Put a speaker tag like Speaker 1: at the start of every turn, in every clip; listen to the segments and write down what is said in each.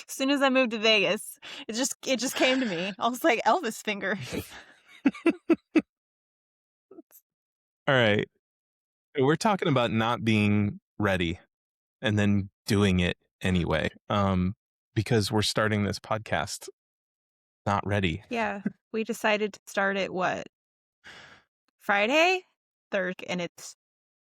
Speaker 1: As soon as I moved to Vegas, it just came to me. I was like, Elvis fingers.
Speaker 2: All right. We're talking about not being ready and then doing it anyway. Because we're starting this podcast not ready.
Speaker 1: Yeah, we decided to start it Friday, Thursday, and it's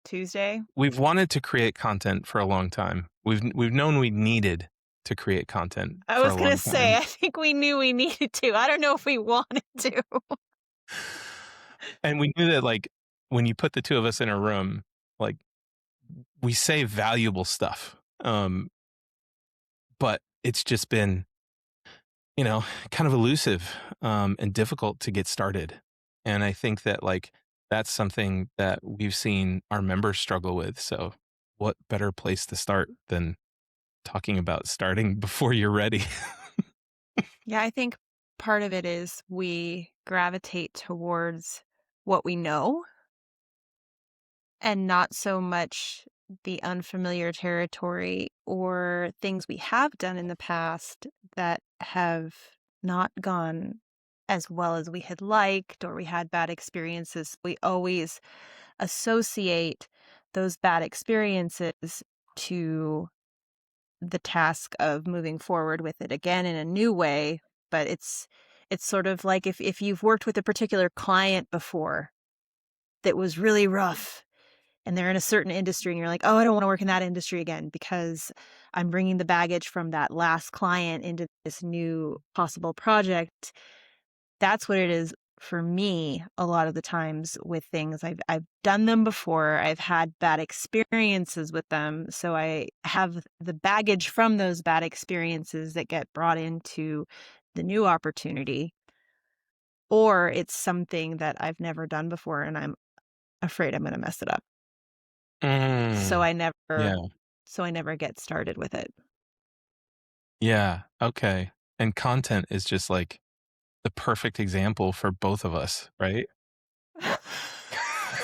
Speaker 1: Tuesday.
Speaker 2: We've wanted to create content for a long time. We've known we needed to create content
Speaker 1: I
Speaker 2: for
Speaker 1: was
Speaker 2: a
Speaker 1: gonna
Speaker 2: long
Speaker 1: say,
Speaker 2: time.
Speaker 1: I think we knew we needed to. I don't know if we wanted to.
Speaker 2: And we knew that, like, when you put the two of us in a room, like, we say valuable stuff. But it's just been, kind of elusive, and difficult to get started. And I think that, like, that's something that we've seen our members struggle with. So what better place to start than talking about starting before you're ready?
Speaker 1: Yeah, I think part of it is we gravitate towards what we know and not so much the unfamiliar territory or things we have done in the past that have not gone as well as we had liked, or we had bad experiences. We always associate those bad experiences to the task of moving forward with it again in a new way. But it's sort of like if you've worked with a particular client before that was really rough, and they're in a certain industry, and you're like, oh, I don't want to work in that industry again because I'm bringing the baggage from that last client into this new possible project. That's what it is for me a lot of the times with things. I've done them before. I've had bad experiences with them. So I have the baggage from those bad experiences that get brought into the new opportunity. Or it's something that I've never done before and I'm afraid I'm going to mess it up. So I
Speaker 2: Yeah.
Speaker 1: never get started with it.
Speaker 2: Yeah. Okay. And content is just like the perfect example for both of us, right?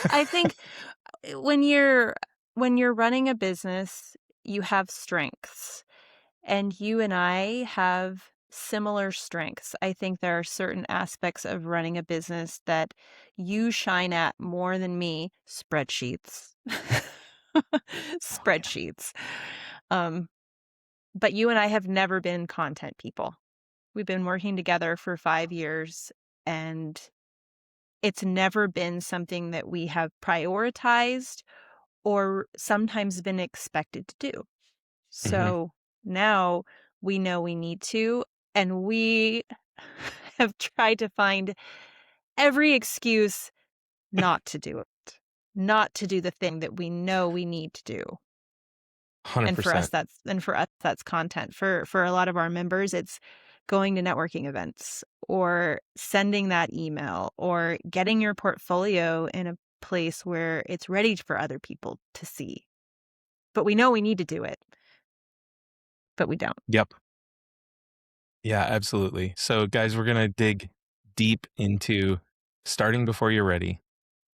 Speaker 1: I think when you're running a business, you have strengths, and you and I have similar strengths. I think there are certain aspects of running a business that you shine at more than me. Spreadsheets. Spreadsheets. But you and I have never been content people. We've been working together for 5 years, and it's never been something that we have prioritized or sometimes been expected to do.
Speaker 2: Mhm.
Speaker 1: So now we know we need to, and we have tried to find every excuse not to do it, not to do the thing that we know we need to do. And for us
Speaker 2: 100%.
Speaker 1: that's content. For a lot of our members, it's going to networking events or sending that email or getting your portfolio in a place where it's ready for other people to see. But we know we need to do it, but we don't.
Speaker 2: Yep. Yeah, absolutely. So, guys, we're going to dig deep into starting before you're ready.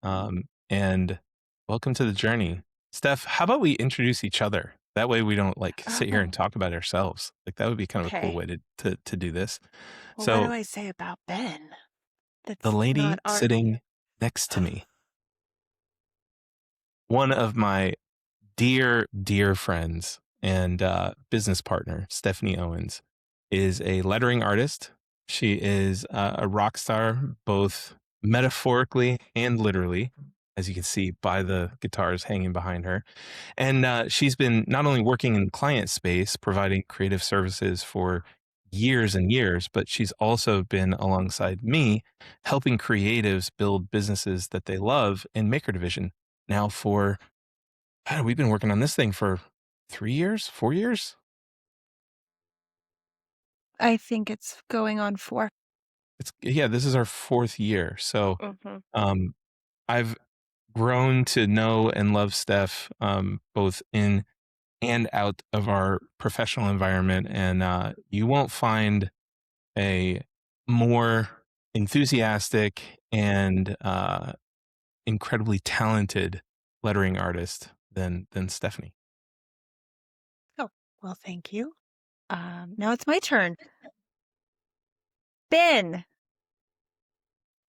Speaker 2: And welcome to the journey. Steph, how about we introduce each other? That way we don't like sit here and
Speaker 1: Oh,
Speaker 2: talk about ourselves. Like that would be kind of a cool
Speaker 1: okay.
Speaker 2: way to do this.
Speaker 1: Well, what do
Speaker 2: So,
Speaker 1: I say about Ben?
Speaker 2: the
Speaker 1: That's not
Speaker 2: lady
Speaker 1: our.
Speaker 2: sitting next to me, one of my dear, dear friends and business partner, Stephanie Owens, is a lettering artist. She is a rock star, both metaphorically and literally, as you can see by the guitars hanging behind her. And she's been not only working in client space, providing creative services for years and years, but she's also been alongside me, helping creatives build businesses that they love in Maker Division now for God, we've been working on this thing for 3 years, 4 years?
Speaker 1: I think it's going on 4.
Speaker 2: Yeah, this is our 4th year. So,
Speaker 1: Mhm.
Speaker 2: um, I've grown to know and love Steph, both in and out of our professional environment, and, you won't find a more enthusiastic and, incredibly talented lettering artist than Stephanie.
Speaker 1: Oh, well, thank you. Now it's my turn. Ben,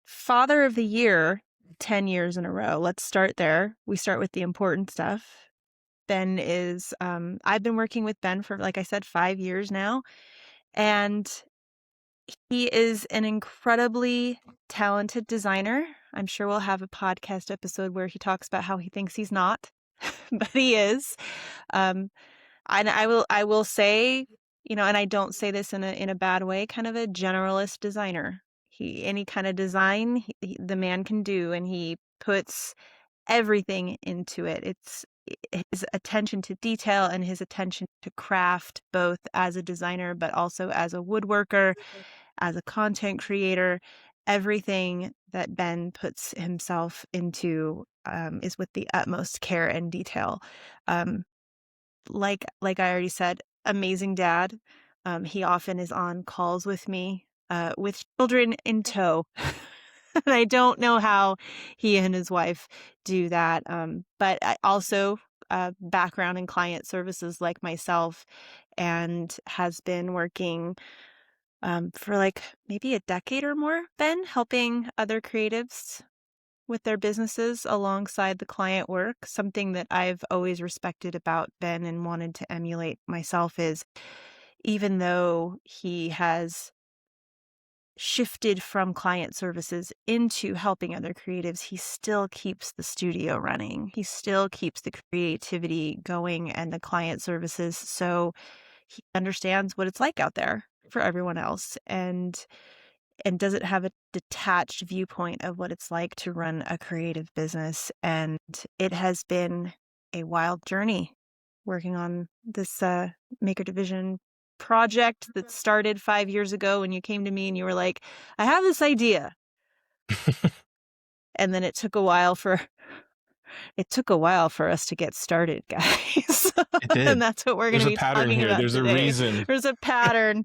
Speaker 1: Father of the Year, 10 years in a row. Let's start there. We start with the important stuff. Ben is, I've been working with Ben for, like I said, 5 years now. And he is an incredibly talented designer. I'm sure we'll have a podcast episode where he talks about how he thinks he's not, but he is. And I will say, and I don't say this in a bad way, kind of a generalist designer. Any kind of design the man can do, and he puts everything into it. It's his attention to detail and his attention to craft, both as a designer but also as a woodworker, as a content creator. Everything that Ben puts himself into is with the utmost care and detail. Like I already said, amazing dad. He often is on calls with me with children in tow. And I don't know how he and his wife do that. But I also background in client services like myself, and has been working for like maybe a decade or more, Ben, helping other creatives with their businesses alongside the client work. Something that I've always respected about Ben and wanted to emulate myself is, even though he has shifted from client services into helping other creatives, he still keeps the studio running. He still keeps the creativity going and the client services. So he understands what it's like out there for everyone else, and doesn't have a detached viewpoint of what it's like to run a creative business. And it has been a wild journey working on this Maker Division project that started 5 years ago when you came to me and you were like, I have this idea. And then it took a while for us to get started, guys.
Speaker 2: It did.
Speaker 1: And that's what we're going
Speaker 2: There's
Speaker 1: to
Speaker 2: a
Speaker 1: be
Speaker 2: pattern
Speaker 1: talking
Speaker 2: here.
Speaker 1: about
Speaker 2: There's
Speaker 1: today.
Speaker 2: a reason.
Speaker 1: There's a pattern.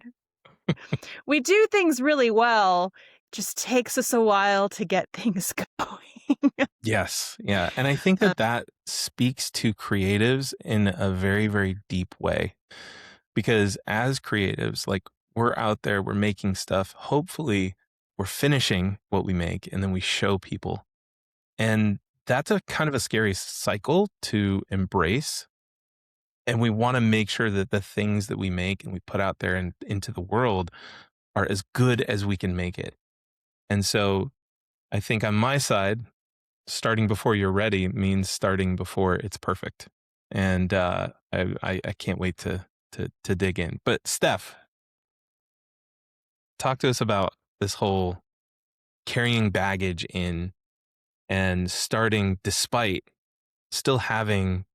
Speaker 1: We do things really well. Just takes us a while to get things going.
Speaker 2: Yes. Yeah. And I think that speaks to creatives in a very, very deep way, because as creatives, like, we're out there, we're making stuff. Hopefully we're finishing what we make and then we show people. And that's a kind of a scary cycle to embrace. And we want to make sure that the things that we make and we put out there and into the world are as good as we can make it. And so I think on my side, starting before you're ready means starting before it's perfect. And I can't wait to dig in. But Steph, talk to us about this whole carrying baggage in and starting despite still having,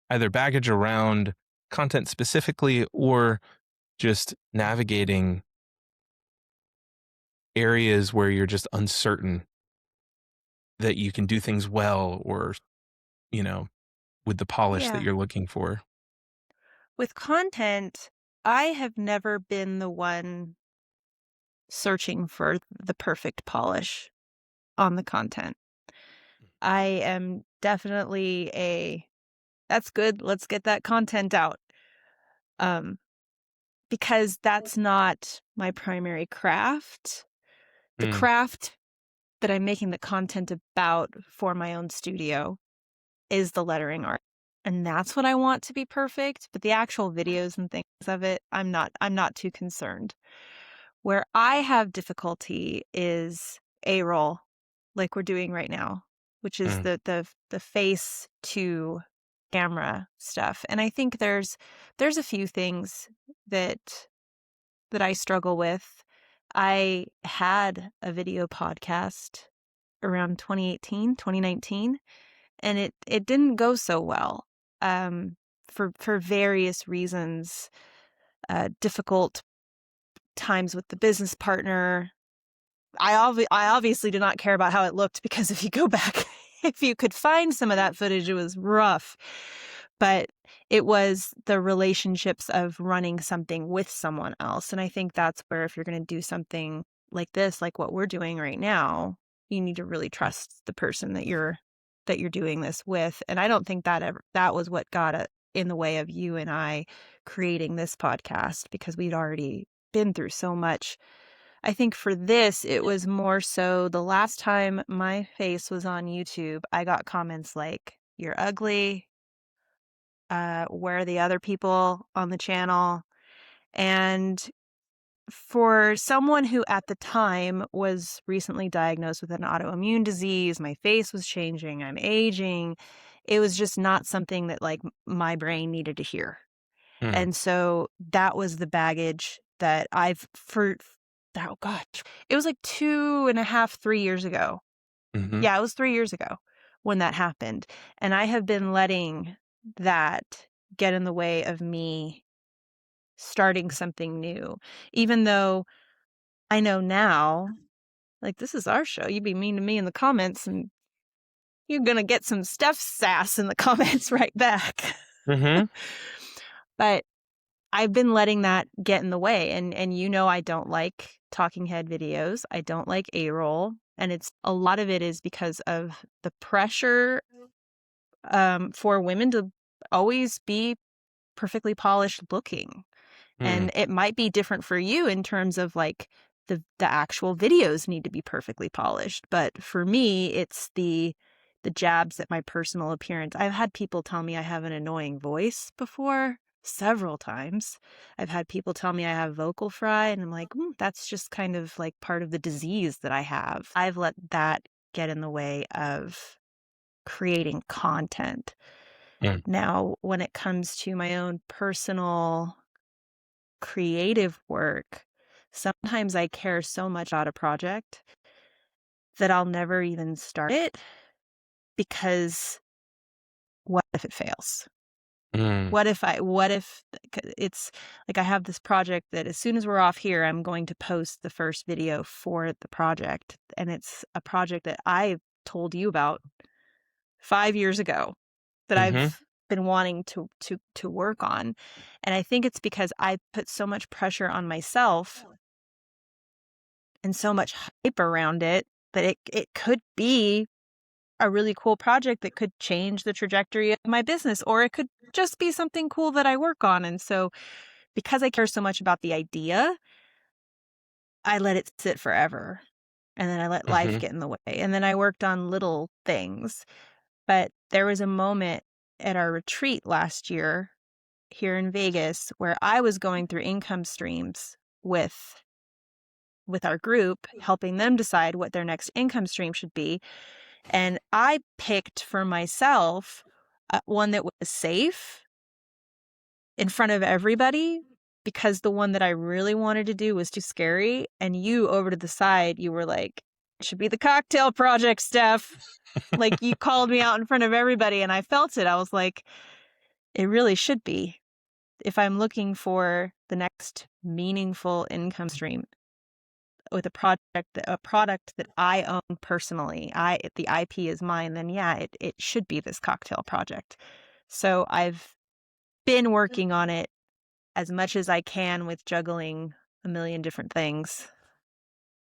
Speaker 2: either baggage around content specifically or just navigating areas where you're just uncertain that you can do things well, or, with the polish that
Speaker 1: Yeah.
Speaker 2: you're looking for.
Speaker 1: With content, I have never been the one searching for the perfect polish on the content. I am definitely that's good, let's get that content out. Because that's not my primary craft. The
Speaker 2: Mm,
Speaker 1: craft that I'm making the content about for my own studio is the lettering art. And that's what I want to be perfect, but the actual videos and things of it, I'm not too concerned. Where I have difficulty is A-roll, like we're doing right now, which is
Speaker 2: mm,
Speaker 1: the face to camera stuff. And I think there's a few things that I struggle with. I had a video podcast around 2018, 2019, and it didn't go so well, for various reasons. Difficult times with the business partner. I obviously did not care about how it looked, because if you go back, if you could find some of that footage, it was rough. But it was the relationships of running something with someone else. And I think that's where, if you're going to do something like this, like what we're doing right now, you need to really trust the person that you're doing this with. And I don't think that was what got in the way of you and I creating this podcast because we'd already been through so much. I think for this, it was more so the last time my face was on YouTube, I got comments like, "You're ugly. Where are the other people on the channel?" And for someone who at the time was recently diagnosed with an autoimmune disease, my face was changing, I'm aging. It was just not something that like my brain needed to hear.
Speaker 2: Mm.
Speaker 1: And so that was the baggage that oh gosh, it was like 2.5, 3 years ago.
Speaker 2: Mm-hmm.
Speaker 1: Yeah, it was 3 years ago when that happened. And I have been letting that get in the way of me starting something new, even though I know now, like, this is our show. You be mean to me in the comments, and you're gonna get some Steph sass in the comments right back.
Speaker 2: Mm-hmm.
Speaker 1: But I've been letting that get in the way, and I don't like talking head videos. I don't like A-roll, and it's a lot of it is because of the pressure, for women to always be perfectly polished looking.
Speaker 2: Mm.
Speaker 1: And it might be different for you in terms of like the actual videos need to be perfectly polished. But for me, it's the jabs at my personal appearance. I've had people tell me I have an annoying voice before, several times. I've had people tell me I have vocal fry, and I'm like, that's just kind of like part of the disease that I have. I've let that get in the way of creating content.
Speaker 2: Mm.
Speaker 1: Now, when it comes to my own personal creative work, sometimes I care so much about a project that I'll never even start it because what if it fails?
Speaker 2: Mm.
Speaker 1: What if it's like I have this project that as soon as we're off here, I'm going to post the first video for the project. And it's a project that I told you about 5 years ago that
Speaker 2: Mm-hmm.
Speaker 1: I've been wanting to work on. And I think it's because I put so much pressure on myself and so much hype around it that it could be a really cool project that could change the trajectory of my business, or it could just be something cool that I work on. And so because I care so much about the idea, I let it sit forever. And then I let life
Speaker 2: Mm-hmm.
Speaker 1: get in the way. And then I worked on little things. But there was a moment at our retreat last year here in Vegas where I was going through income streams with our group, helping them decide what their next income stream should be. And I picked for myself one that was safe in front of everybody because the one that I really wanted to do was too scary. And you over to the side, you were like, it should be the cocktail project, Steph. Like you called me out in front of everybody and I felt it. I was like, it really should be. If I'm looking for the next meaningful income stream, with a product that I own personally, the IP is mine, then yeah, it should be this cocktail project. So I've been working on it as much as I can with juggling a million different things,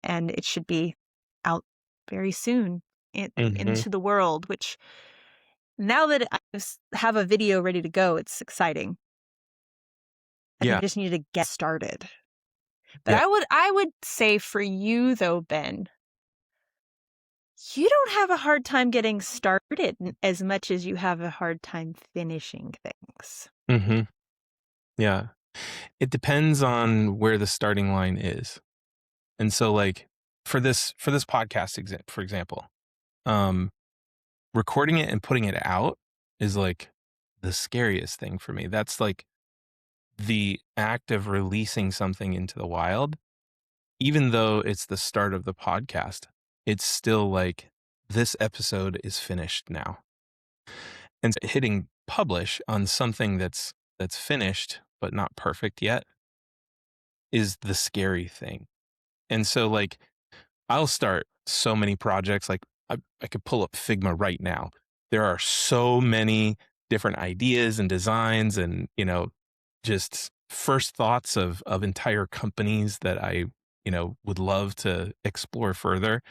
Speaker 1: and it should be out very soon
Speaker 2: Mm-hmm.
Speaker 1: into the world, which now that have a video ready to go, it's exciting. I think
Speaker 2: Yeah.
Speaker 1: I just need to get started. But
Speaker 2: Yeah.
Speaker 1: I would say for you though, Ben, you don't have a hard time getting started as much as you have a hard time finishing things.
Speaker 2: Mm-hmm. Yeah. It depends on where the starting line is. And so like for this podcast for example, um recording it and putting it out is like the scariest thing for me. That's like the act of releasing something into the wild. Even though it's the start of the podcast, it's still like this episode is finished now. And hitting publish on something that's finished but not perfect yet is the scary thing. And so like I'll start so many projects. Like I could pull up Figma right now. There are so many different ideas and designs and, just first thoughts of entire companies that I, would love to explore further.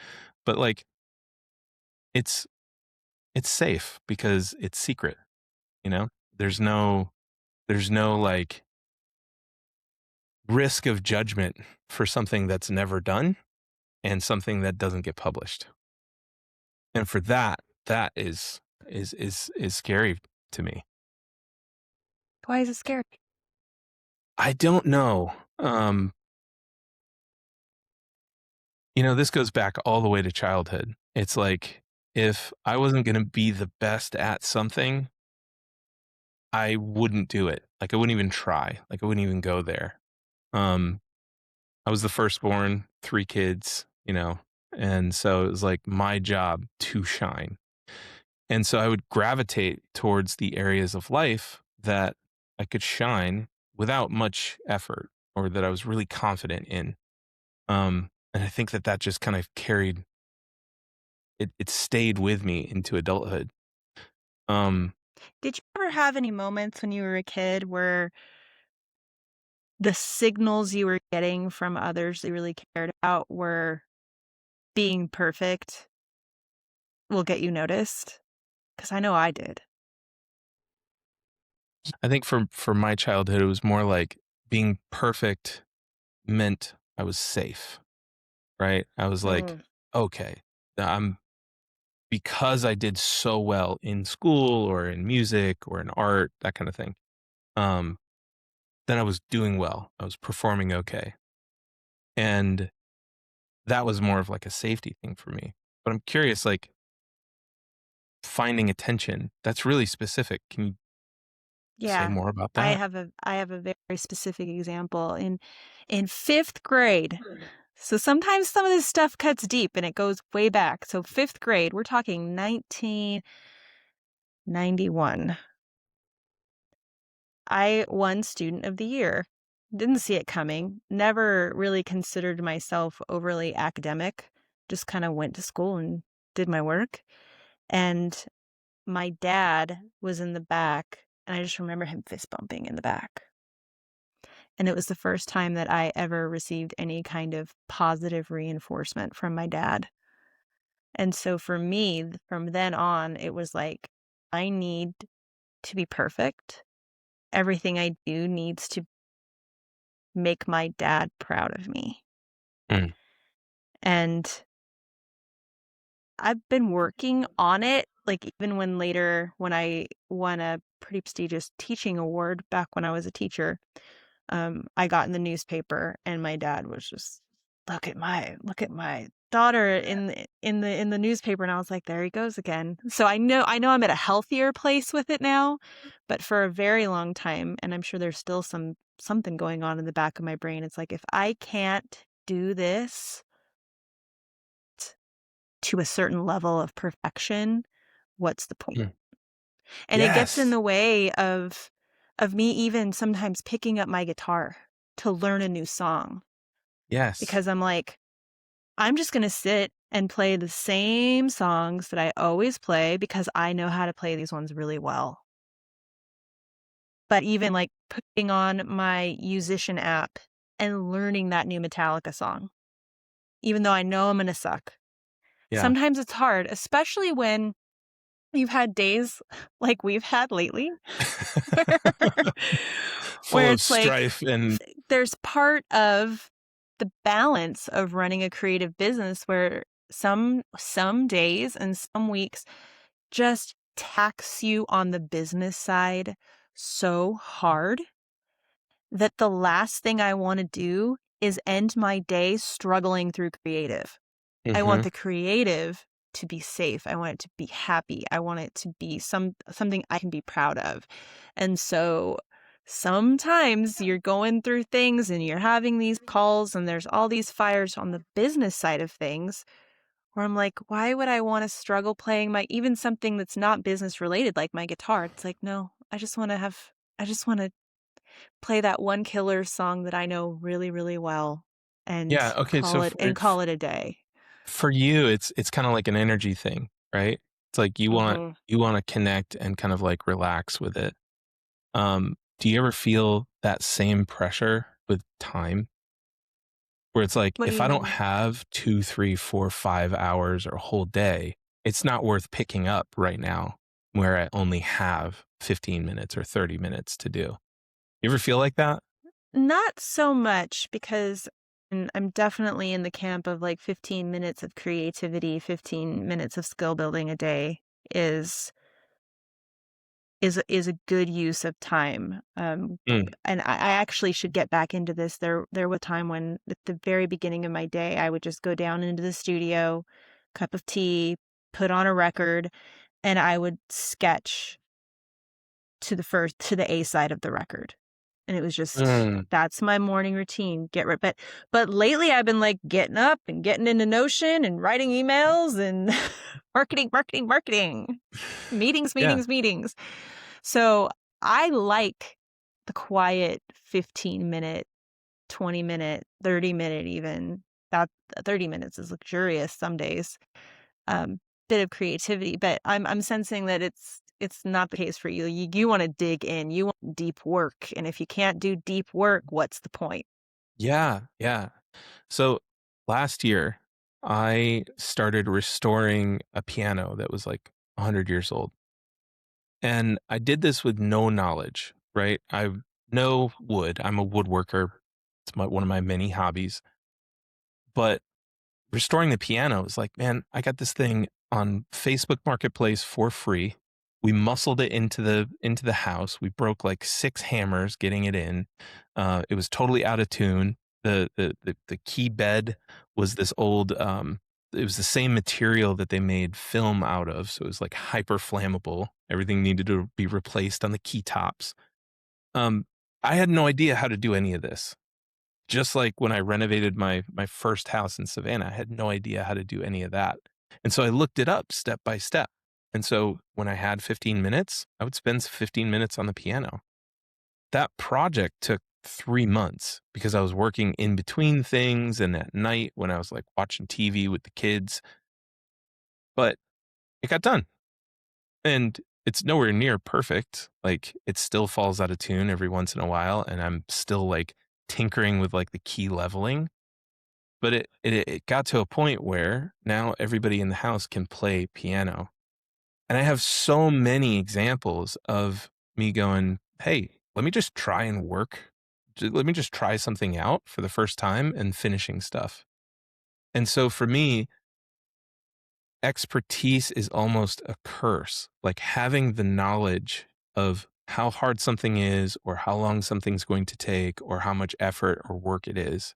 Speaker 2: But like it's safe because it's secret, you know? There's no like risk of judgment for something that's never done and something that doesn't get published. And for that, that is scary to me.
Speaker 1: Why is it scary?
Speaker 2: I don't know. This goes back all the way to childhood. It's like if I wasn't going to be the best at something, I wouldn't do it. Like I wouldn't even try. Like I wouldn't even go there. Um, I was the firstborn, 3 kids, and so it was like my job to shine. And so I would gravitate towards the areas of life that I could shine without much effort or that I was really confident in. And I think that just kind of carried it stayed with me into adulthood. Um,
Speaker 1: Did you ever have any moments when you were a kid where the signals you were getting from others that you really cared about were being perfect will get you noticed? Because I know I did.
Speaker 2: I think for my childhood, it was more like being perfect meant I was safe, right? I was like,
Speaker 1: Mm.
Speaker 2: okay, I'm because I did so well in school or in music or in art, that kind of thing. Um, then I was doing well. I was performing okay. And that was more of like a safety thing for me. But I'm curious, like finding attention, that's really specific. Can you say
Speaker 1: Yeah.
Speaker 2: more about that?
Speaker 1: I have a very specific example in 5th grade. So sometimes some of this stuff cuts deep and it goes way back. So 5th grade, we're talking 1991. I won Student of the Year. Didn't see it coming. Never really considered myself overly academic. Just kind of went to school and did my work. And my dad was in the back, and I just remember him fist bumping in the back. And it was the first time that I ever received any kind of positive reinforcement from my dad. And so for me, from then on, it was like, I need to be perfect. Everything I do needs to make my dad proud of me.
Speaker 2: Mm,
Speaker 1: And I've been working on it, like even when I won a pretty prestigious teaching award back when I was a teacher, I got in the newspaper and my dad was just, look at my daughter in the newspaper, and I was like, there he goes again. So I know I'm at a healthier place with it now, but for a very long time, and I'm sure there's still something going on in the back of my brain. It's like if I can't do this to a certain level of perfection, what's the point?
Speaker 2: mm.
Speaker 1: And it gets in
Speaker 2: Yes.
Speaker 1: the way of me even sometimes picking up my guitar to learn a new song
Speaker 2: Yes.
Speaker 1: because I'm like, I'm just going to sit and play the same songs that I always play because I know how to play these ones really well. But even like putting on my musician app and learning that new Metallica song, even though I know I'm going to suck.
Speaker 2: Yeah.
Speaker 1: Sometimes it's hard, especially when you've had days like we've had lately where
Speaker 2: Full
Speaker 1: where
Speaker 2: of
Speaker 1: it's like
Speaker 2: strife and
Speaker 1: there's part of the balance of running a creative business where some days and some weeks just tax you on the business side so hard that the last thing I want to do is end my day struggling through creative. I want
Speaker 2: mhm.
Speaker 1: the creative to be safe. I want it to be happy. I want it to be something I can be proud of. And so sometimes you're going through things and you're having these calls and there's all these fires on the business side of things where I'm like, why would I want to struggle playing my even something that's not business related like my guitar? It's like, no, I just want to play that one killer song that I know really, really well and
Speaker 2: Yeah, okay, so
Speaker 1: call it a day.
Speaker 2: for you, it's kinda like an energy thing, right? It's like
Speaker 1: Mhm.
Speaker 2: you wanna connect and kind of, like, relax with it. Do you ever feel that same pressure with time? Where it's like,
Speaker 1: What do
Speaker 2: if
Speaker 1: you
Speaker 2: I don't
Speaker 1: mean?
Speaker 2: have 2, 3, 4, 5 hours or a whole day, it's not worth picking up right now. where I only have 15 minutes or 30 minutes to do. You ever feel like that?
Speaker 1: Not so much because and I'm definitely in the camp of like 15 minutes of creativity, 15 minutes of skill building a day is is a good use of time.
Speaker 2: Mm.
Speaker 1: And I actually should get back into this. There was a time when at the very beginning of my day, I would just go down into the studio, cup of tea, put on a record, and I would sketch to the A side of the record. And it was just
Speaker 2: Mm.
Speaker 1: that's my morning routine. Get right, but lately I've been like getting up and getting into Notion and writing emails and marketing, marketing, marketing, meetings,
Speaker 2: Yeah.
Speaker 1: meetings, meetings. So I like the quiet 15-minute, 20-minute, 30-minute even. That 30 minutes is luxurious some days. Bit of creativity, but I'm sensing that it's not the case for you. You want to dig in, you want deep work, and if you can't do deep work, what's the point?
Speaker 2: Yeah. Yeah. So last year, I started restoring a piano that was like 100 years old. And I did this with no knowledge, right? I know wood. I'm a woodworker. It's one of my many hobbies. But restoring the piano is like, man, I got this thing on Facebook Marketplace for free. We muscled it into the house. We broke like 6 hammers getting it in. It was totally out of tune. The key bed was this old. It was the same material that they made film out of, so it was like hyper flammable. Everything needed to be replaced on the key tops. Um, I had no idea how to do any of this. Just like when I renovated my first house in Savannah, I had no idea how to do any of that. And so I looked it up step by step. And so when I had 15 minutes, I would spend 15 minutes on the piano. That project took 3 months because I was working in between things and at night when I was like watching TV with the kids, but it got done. And it's nowhere near perfect. Like it still falls out of tune every once in a while and I'm still like tinkering with like the key leveling. But it got to a point where now everybody in the house can play piano. And I have so many examples of me going, "Hey, let me just try and work. Let me just try something out for the first time and finishing stuff." And so for me, expertise is almost a curse. Like having the knowledge of how hard something is or how long something's going to take or how much effort or work it is.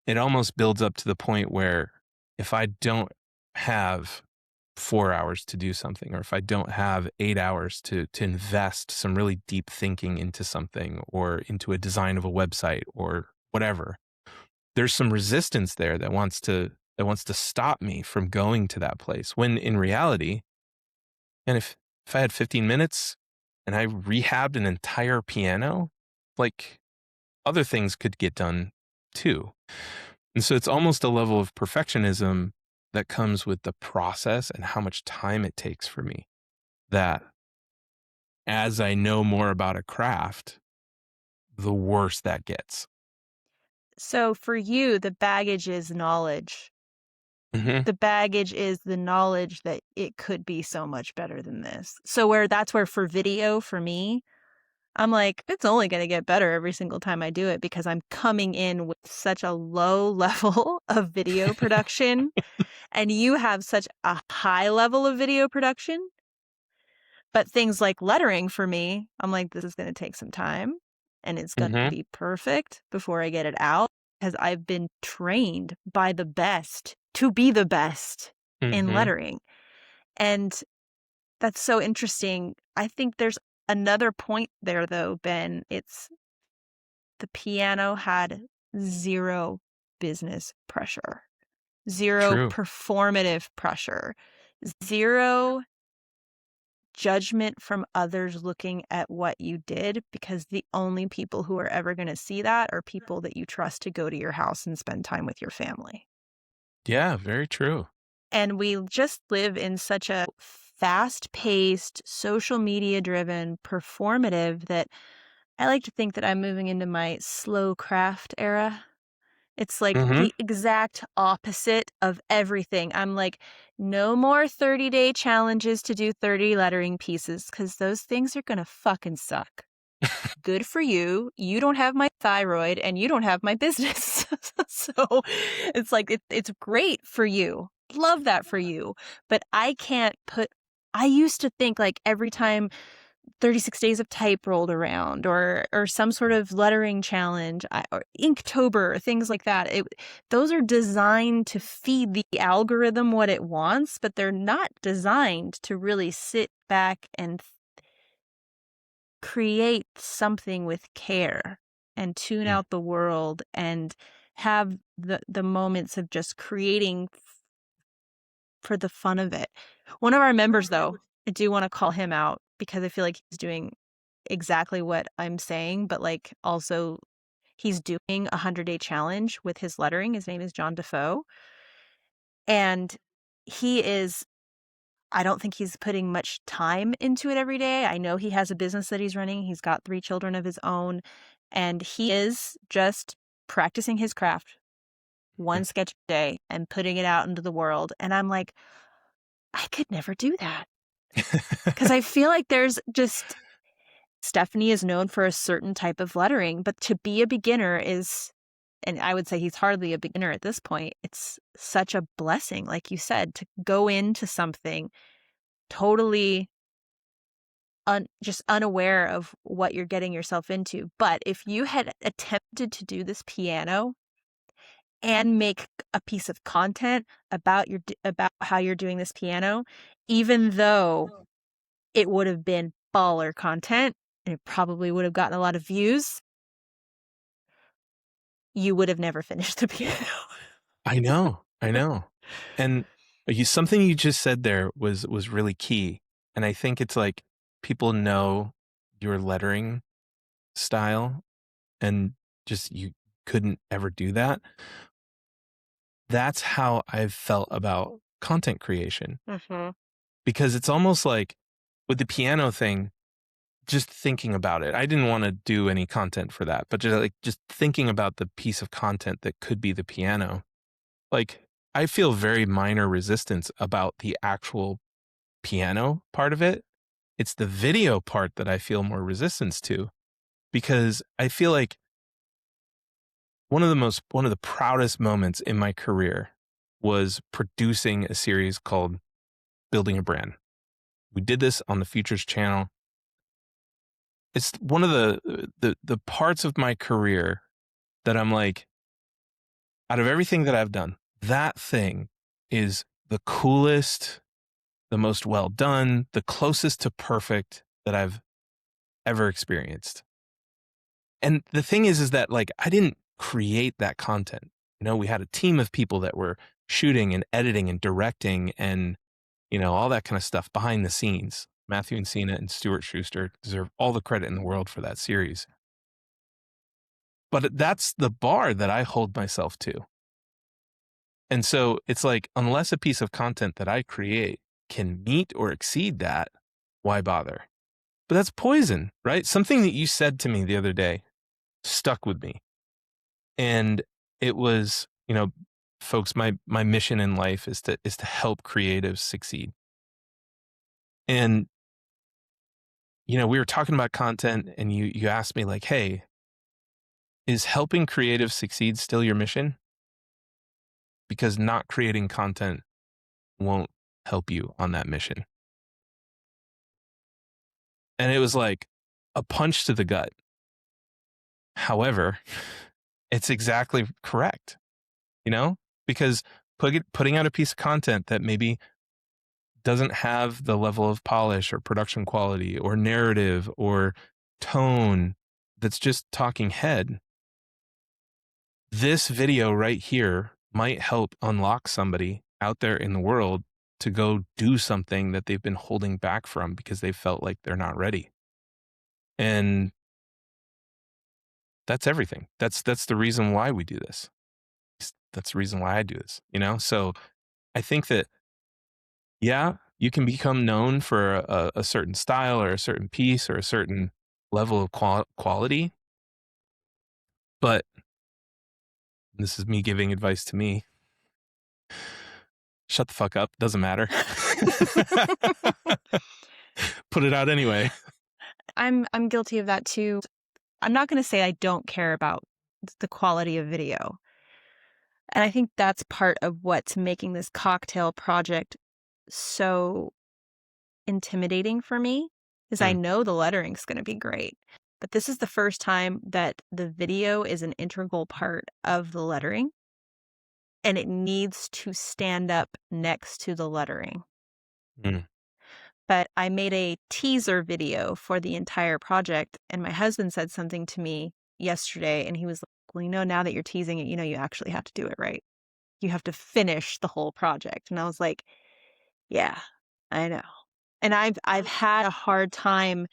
Speaker 2: It almost builds up to the point where if I don't have 4 hours to do something, or if I don't have 8 hours to invest some really deep thinking into something or into a design of a website or whatever, there's some resistance there that wants to stop me from going to that place. When in reality, and if I had 15 minutes and I rehabbed an entire piano, like other things could get done too. And so it's almost a level of perfectionism that comes with the process and how much time it takes for me. That as I know more about a craft, the worse that gets.
Speaker 1: So for you, the baggage is knowledge.
Speaker 2: Hmm.
Speaker 1: The baggage is the knowledge that it could be so much better than this. So that's where for video for me, I'm like, it's only going to get better every single time I do it because I'm coming in with such a low level of video production and you have such a high level of video production. But things like lettering for me, I'm like, this is going to take some time and it's going to
Speaker 2: Hmm.
Speaker 1: be perfect before I get it out because I've been trained by the best to be the best in
Speaker 2: Hmm.
Speaker 1: lettering. And that's so interesting. I think there's another point there, though, Ben. It's the piano had zero business pressure, zero
Speaker 2: True.
Speaker 1: performative pressure, zero judgment from others looking at what you did because the only people who are ever going to see that are people that you trust to go to your house and spend time with your family.
Speaker 2: Yeah, very true.
Speaker 1: And we just live in such a fast paced, social media driven, performative that I like to think that I'm moving into my slow craft era. It's like
Speaker 2: Mm-hmm.
Speaker 1: the exact opposite of everything. I'm like, no more 30-day challenges to do 30 lettering pieces because those things are going to fucking suck. Good for you. You don't have my thyroid and you don't have my business. So it's like, it's great for you. Love that for you. But I used to think like every time 36 days of type rolled around or some sort of lettering challenge or Inktober, things like that. Those are designed to feed the algorithm what it wants, but they're not designed to really sit back and create something with care and tune out the world and have the moments of just creating for the fun of it. One of our members, though, I do want to call him out because I feel like he's doing exactly what I'm saying, but like also he's doing a 100-day challenge with his lettering. His name is John Defoe. And he is, I don't think he's putting much time into it every day. I know he has a business that he's running. He's got 3 children of his own, and he is just practicing his craft one sketch a day and putting it out into the world. And I'm like, I could never do that because I feel like there's just Stephanie is known for a certain type of lettering, but to be a beginner is, and I would say he's hardly a beginner at this point. It's such a blessing, like you said, to go into something totally just unaware of what you're getting yourself into. But if you had attempted to do this piano and make a piece of content about about how you're doing this piano, even though it would have been baller content and it probably would have gotten a lot of views, you would have never finished the piano.
Speaker 2: I know. And something you just said there was really key. And I think it's like people know your lettering style and just you couldn't ever do that. That's how I've felt about content creation.
Speaker 1: Mm-hmm.
Speaker 2: Because it's almost like with the piano thing, just thinking about it. I didn't want to do any content for that, but just thinking about the piece of content that could be the piano. Like I feel very minor resistance about the actual piano part of it. It's the video part that I feel more resistance to because I feel like one of the proudest moments in my career was producing a series called Building a Brand. We did this on the Futures channel. It's one of the parts of my career that I'm like, out of everything that I've done, that thing is the coolest, the most well done, the closest to perfect that I've ever experienced. And the thing is that like I didn't create that content. You know, we had a team of people that were shooting and editing and directing and, you know, all that kind of stuff behind the scenes. Matthew and Cena and Stuart Schuster deserve all the credit in the world for that series. But that's the bar that I hold myself to. And so it's like, unless a piece of content that I create can meet or exceed that, why bother? But that's poison, right? Something that you said to me the other day stuck with me. And it was, you know, folks, my mission in life is to help creatives succeed. And, you know, we were talking about content and you asked me like, hey, is helping creatives succeed still your mission? Because not creating content won't help you on that mission. And it was like a punch to the gut. However, it's exactly correct, you know, because putting out a piece of content that maybe doesn't have the level of polish or production quality or narrative or tone that's just talking head. This video right here might help unlock somebody out there in the world to go do something that they've been holding back from because they felt like they're not ready. And that's everything. That's the reason why we do this. That's the reason why I do this, you know? So I think that, yeah, you can become known for a certain style or a certain piece or a certain level of quality, but This is me giving advice to me. Shut the fuck up. Doesn't matter. Put it out anyway.
Speaker 1: I'm guilty of that too. I'm not going to say I don't care about the quality of video. And I think that's part of what's making this cocktail project so intimidating for me is I
Speaker 2: Mm,
Speaker 1: know the lettering's going to be great. But this is the first time that the video is an integral part of the lettering, and it needs to stand up next to the lettering.
Speaker 2: mm,
Speaker 1: But I made a teaser video for the entire project, and my husband said something to me yesterday, and he was like, "Well, now that you're teasing it, you actually have to do it right. You have to finish the whole project." And I was like, "Yeah, I know." And I've had a hard time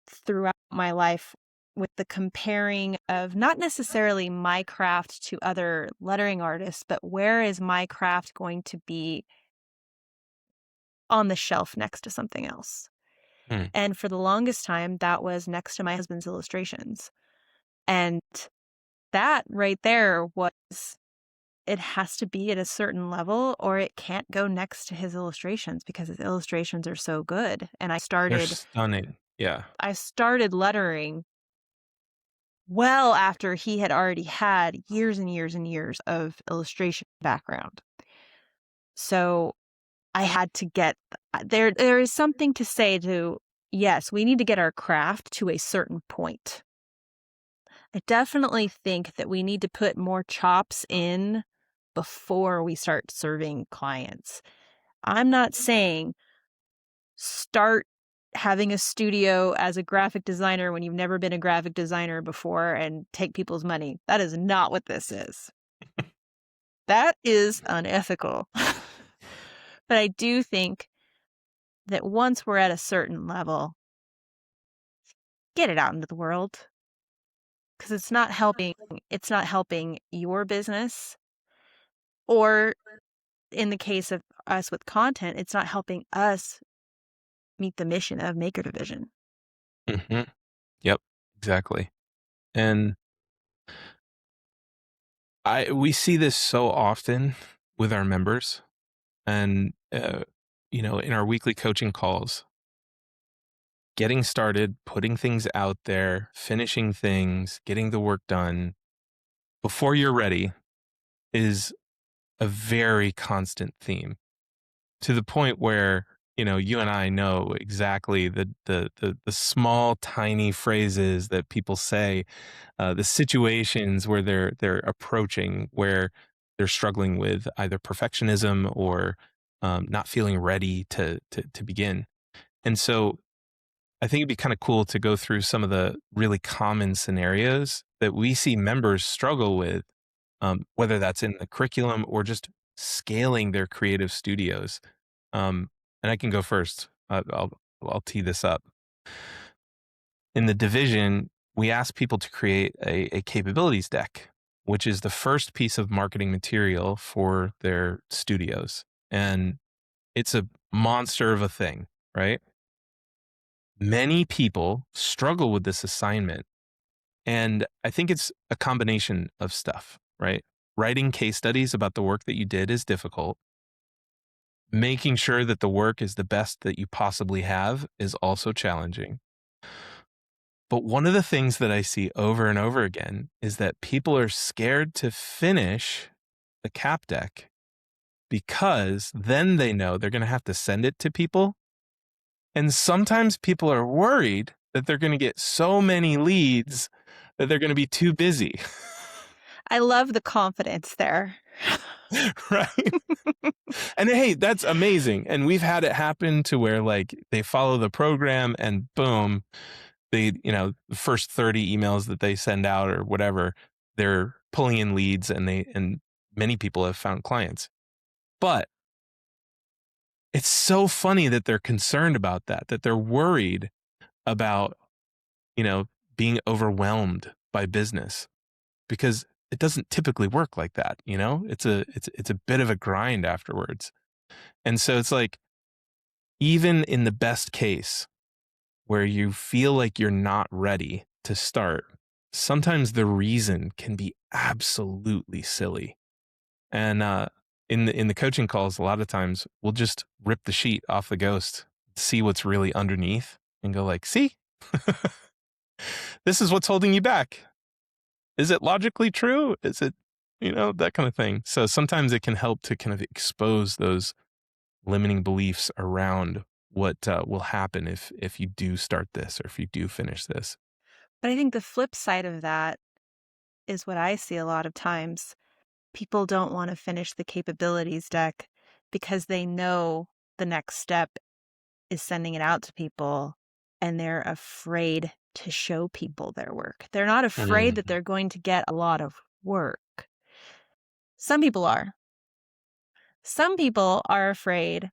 Speaker 1: throughout my life with the comparing of not necessarily my craft to other lettering artists, but where is my craft going to be on the shelf next to something else?
Speaker 2: mm.
Speaker 1: And for the longest time, that was next to my husband's illustrations. And that right there was it has to be at a certain level or it can't go next to his illustrations because his illustrations are so good. And
Speaker 2: They're stunning. Yeah.
Speaker 1: I started lettering well after he had already had years and years and years of illustration background. So I had to get there is something to say to yes, we need to get our craft to a certain point. I definitely think that we need to put more chops in before we start serving clients. I'm not saying start having a studio as a graphic designer when you've never been a graphic designer before and take people's money. That is not what this is. That is unethical. But I do think that once we're at a certain level, get it out into the world because it's not helping your business or in the case of us with content, it's not helping us meet the mission of Maker Division.
Speaker 2: Hmm. Yep. Exactly. And we see this so often with our members, and in our weekly coaching calls, getting started, putting things out there, finishing things, getting the work done before you're ready is a very constant theme, to the point where you and I know exactly the small tiny phrases that people say, the situations where they're approaching, where they're struggling with either perfectionism or not feeling ready to begin. And so I think it'd be kind of cool to go through some of the really common scenarios that we see members struggle with, whether that's in the curriculum or just scaling their creative studios. And I can go first. I'll tee this up. In the division, we ask people to create a capabilities deck, which is the first piece of marketing material for their studios. And it's a monster of a thing, right? Many people struggle with this assignment. And I think it's a combination of stuff, right? Writing case studies about the work that you did is difficult. Making sure that the work is the best that you possibly have is also challenging. But one of the things that I see over and over again is that people are scared to finish the cap deck because then they know they're going to have to send it to people. And sometimes people are worried that they're going to get so many leads that they're going to be too busy.
Speaker 1: I love the confidence there.
Speaker 2: Right. And hey, that's amazing. And we've had it happen to where like they follow the program and boom, the first 30 emails that they send out or whatever, they're pulling in leads and many people have found clients. But it's so funny that they're concerned about that they're worried about, being overwhelmed by business, because it doesn't typically work like that. It's a bit of a grind afterwards. And so it's like, even in the best case where you feel like you're not ready to start, sometimes the reason can be absolutely silly. And in the coaching calls, a lot of times we'll just rip the sheet off the ghost, see what's really underneath, and go like, "See, this is what's holding you back. Is it logically true? Is it, that kind of thing." So sometimes it can help to kind of expose those limiting beliefs around what will happen if you do start this or if you do finish this.
Speaker 1: But I think the flip side of that is what I see a lot of times. People don't want to finish the capabilities deck because they know the next step is sending it out to people and they're afraid to show people their work. They're not afraid that
Speaker 2: Mm-hmm.
Speaker 1: they're going to get a lot of work. Some people are. Some people are afraid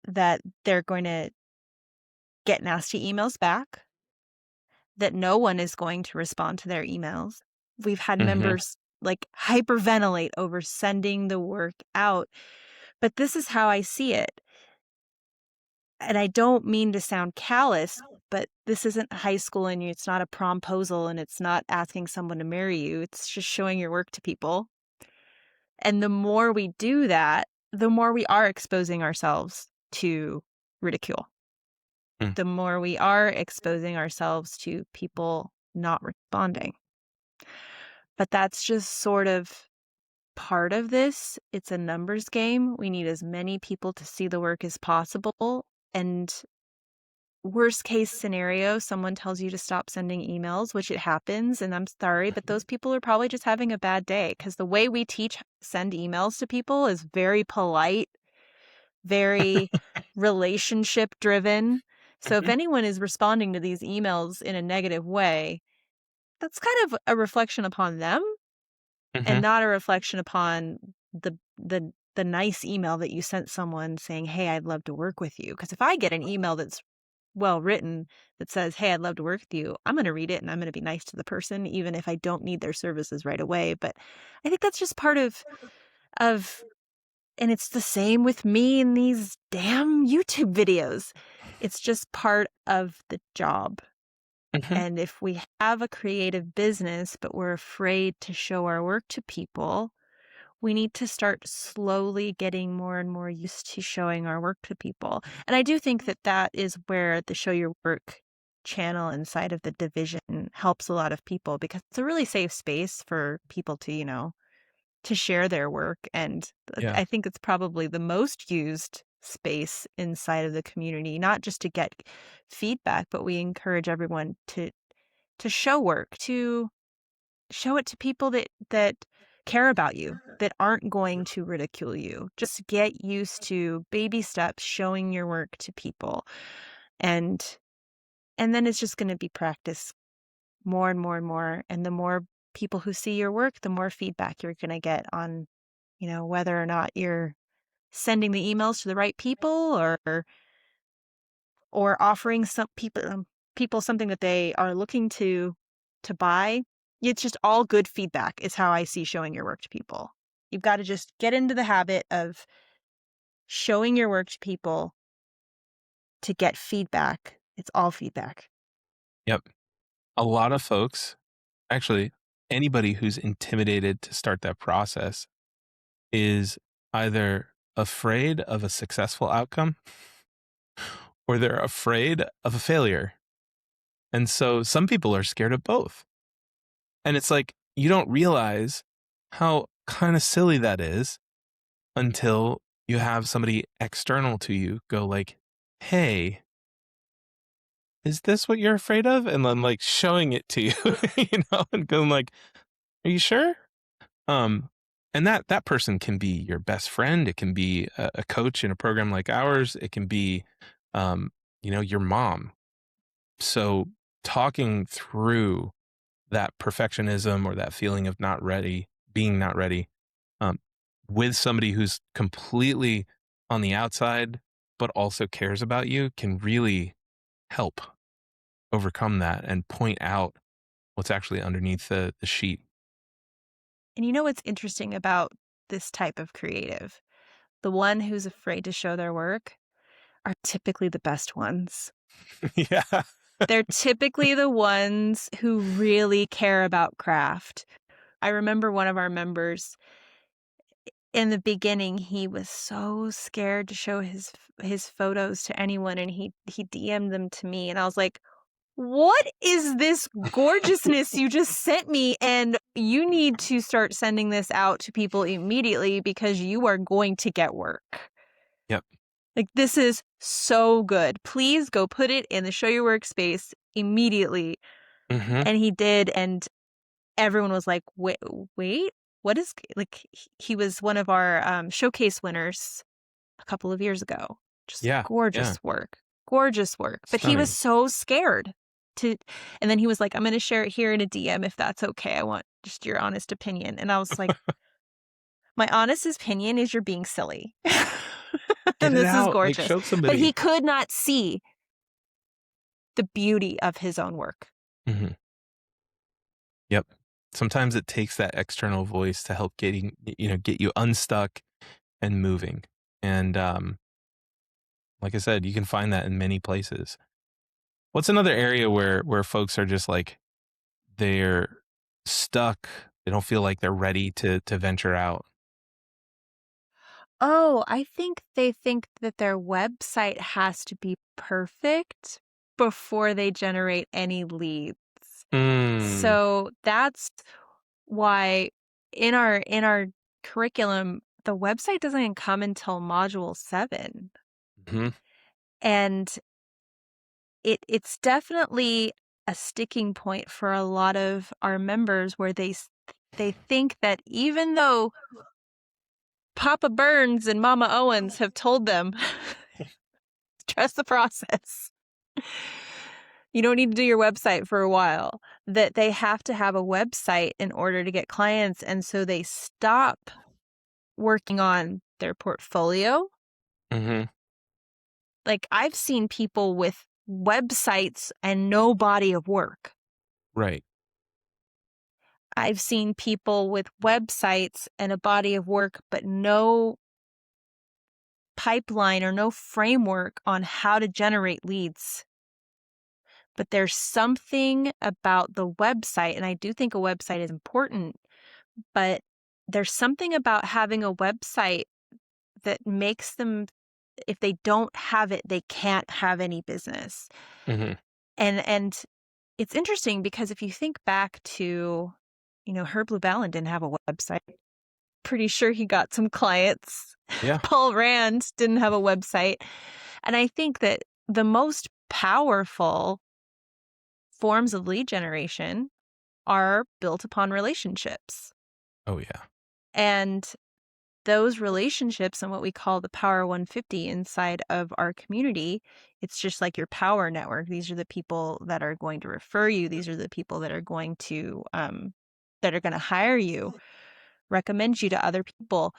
Speaker 1: that they're going to get nasty emails back, that no one is going to respond to their emails. We've had
Speaker 2: Mm-hmm.
Speaker 1: members like hyperventilate over sending the work out. But this is how I see it. And I don't mean to sound callous, but this isn't high school and it's not a promposal and it's not asking someone to marry you. It's just showing your work to people. And the more we do that, the more we are exposing ourselves to ridicule.
Speaker 2: Mm.
Speaker 1: The more we are exposing ourselves to people not responding. But that's just sort of part of this. It's a numbers game. We need as many people to see the work as possible. And worst case scenario, someone tells you to stop sending emails, which it happens. And I'm sorry, but those people are probably just having a bad day because the way we teach send emails to people is very polite, very relationship driven. So if
Speaker 2: Mhm,
Speaker 1: anyone is responding to these emails in a negative way, that's kind of a reflection upon them and
Speaker 2: mhm,
Speaker 1: not a reflection upon the nice email that you sent someone saying, "Hey, I'd love to work with you." Because if I get an email that's well written that says, "Hey, I'd love to work with you," I'm going to read it and I'm going to be nice to the person, even if I don't need their services right away. But I think that's just part of, and it's the same with me in these damn YouTube videos. It's just part of the job.
Speaker 2: mhm.
Speaker 1: And if we have a creative business, but we're afraid to show our work to people, we need to start slowly getting more and more used to showing our work to people. And I do think that that is where the Show Your Work channel inside of the division helps a lot of people because it's a really safe space for people to, to share their work. And
Speaker 2: Yeah.
Speaker 1: I think it's probably the most used space inside of the community, not just to get feedback, but we encourage everyone to show work, to show it to people that care about you, that aren't going to ridicule you. Just get used to baby steps showing your work to people. And and then it's just going to be practice more and more and more. And the more people who see your work, the more feedback you're going to get on, whether or not you're sending the emails to the right people or offering some people something that they are looking to buy. It's just all good feedback is how I see showing your work to people. You've got to just get into the habit of showing your work to people to get feedback. It's all feedback.
Speaker 2: Yep. A lot of folks, actually, anybody who's intimidated to start that process is either afraid of a successful outcome or they're afraid of a failure. And so some people are scared of both. And it's like you don't realize how kind of silly that is until you have somebody external to you go like, "Hey, is this what you're afraid of?" And then like showing it to you, and going like, "Are you sure?" Um, and that person can be your best friend. It can be a coach in a program like ours. It can be, um, your mom. So talking through that perfectionism or that feeling of not ready, being not ready, um, with somebody who's completely on the outside, but also cares about you can really help overcome that and point out what's actually underneath the sheet.
Speaker 1: And you know what's interesting about this type of creative? The one who's afraid to show their work are typically the best ones.
Speaker 2: Yeah.
Speaker 1: They're typically the ones who really care about craft. I remember one of our members in the beginning, he was so scared to show his photos to anyone, and he DM'd them to me, and I was like, "What is this gorgeousness you just sent me? And you need to start sending this out to people immediately because you are going to get work.
Speaker 2: Yep.
Speaker 1: Like, this is so good. Please go put it in the Show Your Workspace immediately."
Speaker 2: Mm-hmm.
Speaker 1: And he did, and everyone was like, wait, what is, like, he was one of our showcase winners a couple of years ago. Just
Speaker 2: Yeah. Yeah.
Speaker 1: gorgeous work. But he was
Speaker 2: Stunning.
Speaker 1: so scared to, and then he was like, "I'm going to share it here in a DM if that's okay. I want just your honest opinion." And I was like, my honest opinion is you're being silly.
Speaker 2: Get
Speaker 1: And
Speaker 2: it
Speaker 1: this is
Speaker 2: out. Like,
Speaker 1: gorgeous.
Speaker 2: show
Speaker 1: But he
Speaker 2: somebody.
Speaker 1: could not see the beauty of his own work.
Speaker 2: Mm-hmm. Yep. Sometimes it takes that external voice to help get you unstuck and moving. And like I said, you can find that in many places. What's another area where folks are just like they're stuck, they don't feel like they're ready to venture out?
Speaker 1: Oh, I think they think that their website has to be perfect before they generate any leads.
Speaker 2: Mm.
Speaker 1: So that's why in our curriculum, the website doesn't even come until module 7.
Speaker 2: Hmm.
Speaker 1: And it's definitely a sticking point for a lot of our members where they think that even though Papa Burns and Mama Owens have told them, trust the process. You don't need to do your website for a while. That they have to have a website in order to get clients. And so they stop working on their portfolio.
Speaker 2: Hmm.
Speaker 1: Like, I've seen people with websites and no body of work.
Speaker 2: Right.
Speaker 1: I've seen people with websites and a body of work, but no pipeline or no framework on how to generate leads. But there's something about the website, and I do think a website is important, but there's something about having a website that makes them, if they don't have it, they can't have any business.
Speaker 2: Hmm.
Speaker 1: And it's interesting because if you think back to, Herb Llewellyn didn't have a website. Pretty sure he got some clients.
Speaker 2: Yeah.
Speaker 1: Paul Rand didn't have a website. And I think that the most powerful forms of lead generation are built upon relationships.
Speaker 2: Oh yeah.
Speaker 1: And those relationships and what we call the Power 150 inside of our community, it's just like your power network. These are the people that are going to refer you. These are the people that are going to hire you, recommend you to other people.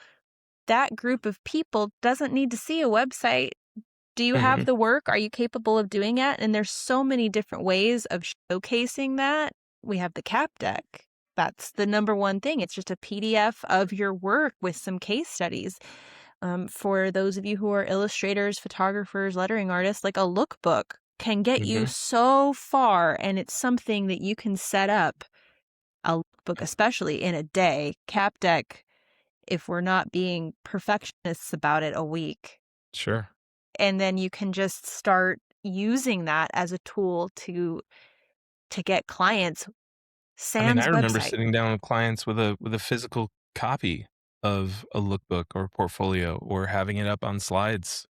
Speaker 1: That group of people doesn't need to see a website. Do you have
Speaker 2: Hmm.
Speaker 1: the work? Are you capable of doing that? And there's so many different ways of showcasing that. We have the cap deck. That's the number one thing. It's just a PDF of your work with some case studies. For those of you who are illustrators, photographers, lettering artists, like a lookbook can get you
Speaker 2: Hmm.
Speaker 1: so far, and it's something that you can set up, a lookbook especially, in a day. Cap deck, if we're not being perfectionists about it, a week.
Speaker 2: Sure.
Speaker 1: And then you can just start using that as a tool to get clients.
Speaker 2: I mean, I
Speaker 1: Sans
Speaker 2: remember
Speaker 1: website.
Speaker 2: sitting down with clients with a physical copy of a lookbook or a portfolio, or having it up on slides,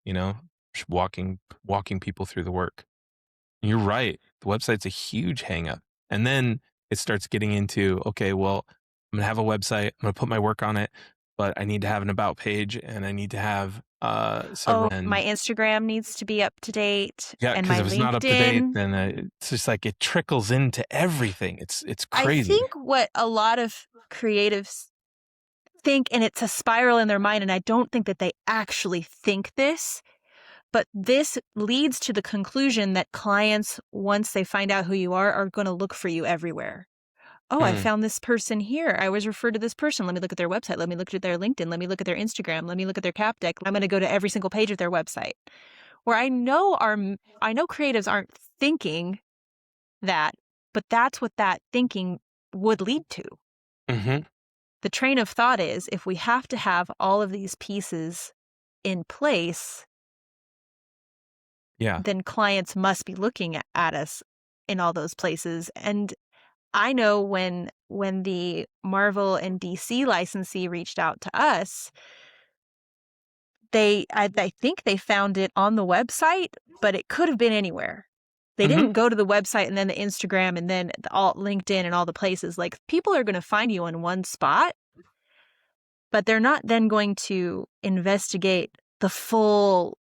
Speaker 2: walking people through the work. You're right. The website's a huge hang up. And then it starts getting into, okay, well, I'm gonna have a website, I'm gonna put my work on it, but I need to have an about page, and I need to have several.
Speaker 1: Oh,
Speaker 2: And
Speaker 1: my Instagram needs to be up to date,
Speaker 2: yeah,
Speaker 1: and
Speaker 2: because
Speaker 1: my
Speaker 2: if it's not up to date,
Speaker 1: LinkedIn.
Speaker 2: then it's just like it trickles into everything. It's
Speaker 1: I
Speaker 2: crazy.
Speaker 1: think what a lot of creatives think, and it's a spiral in their mind, and I don't think that they actually think this, but this leads to the conclusion that clients, once they find out who you are going to look for you everywhere. Oh, I
Speaker 2: Mm,
Speaker 1: found this person here. I was referred to this person. Let me look at their website. Let me look at their LinkedIn. Let me look at their Instagram. Let me look at their cap deck. I'm going to go to every single page of their website. Where I know creatives aren't thinking, that, but that's what that thinking would lead to.
Speaker 2: Mm-hmm.
Speaker 1: The train of thought is, if we have to have all of these pieces in place,
Speaker 2: Yeah.
Speaker 1: then clients must be looking at us in all those places. And I know when the Marvel and DC licensee reached out to us, I think they found it on the website, but it could have been anywhere. They
Speaker 2: Mm-hmm.
Speaker 1: didn't go to the website and then the Instagram and then all LinkedIn and all the places. Like, people are going to find you in one spot, but they're not then going to investigate the full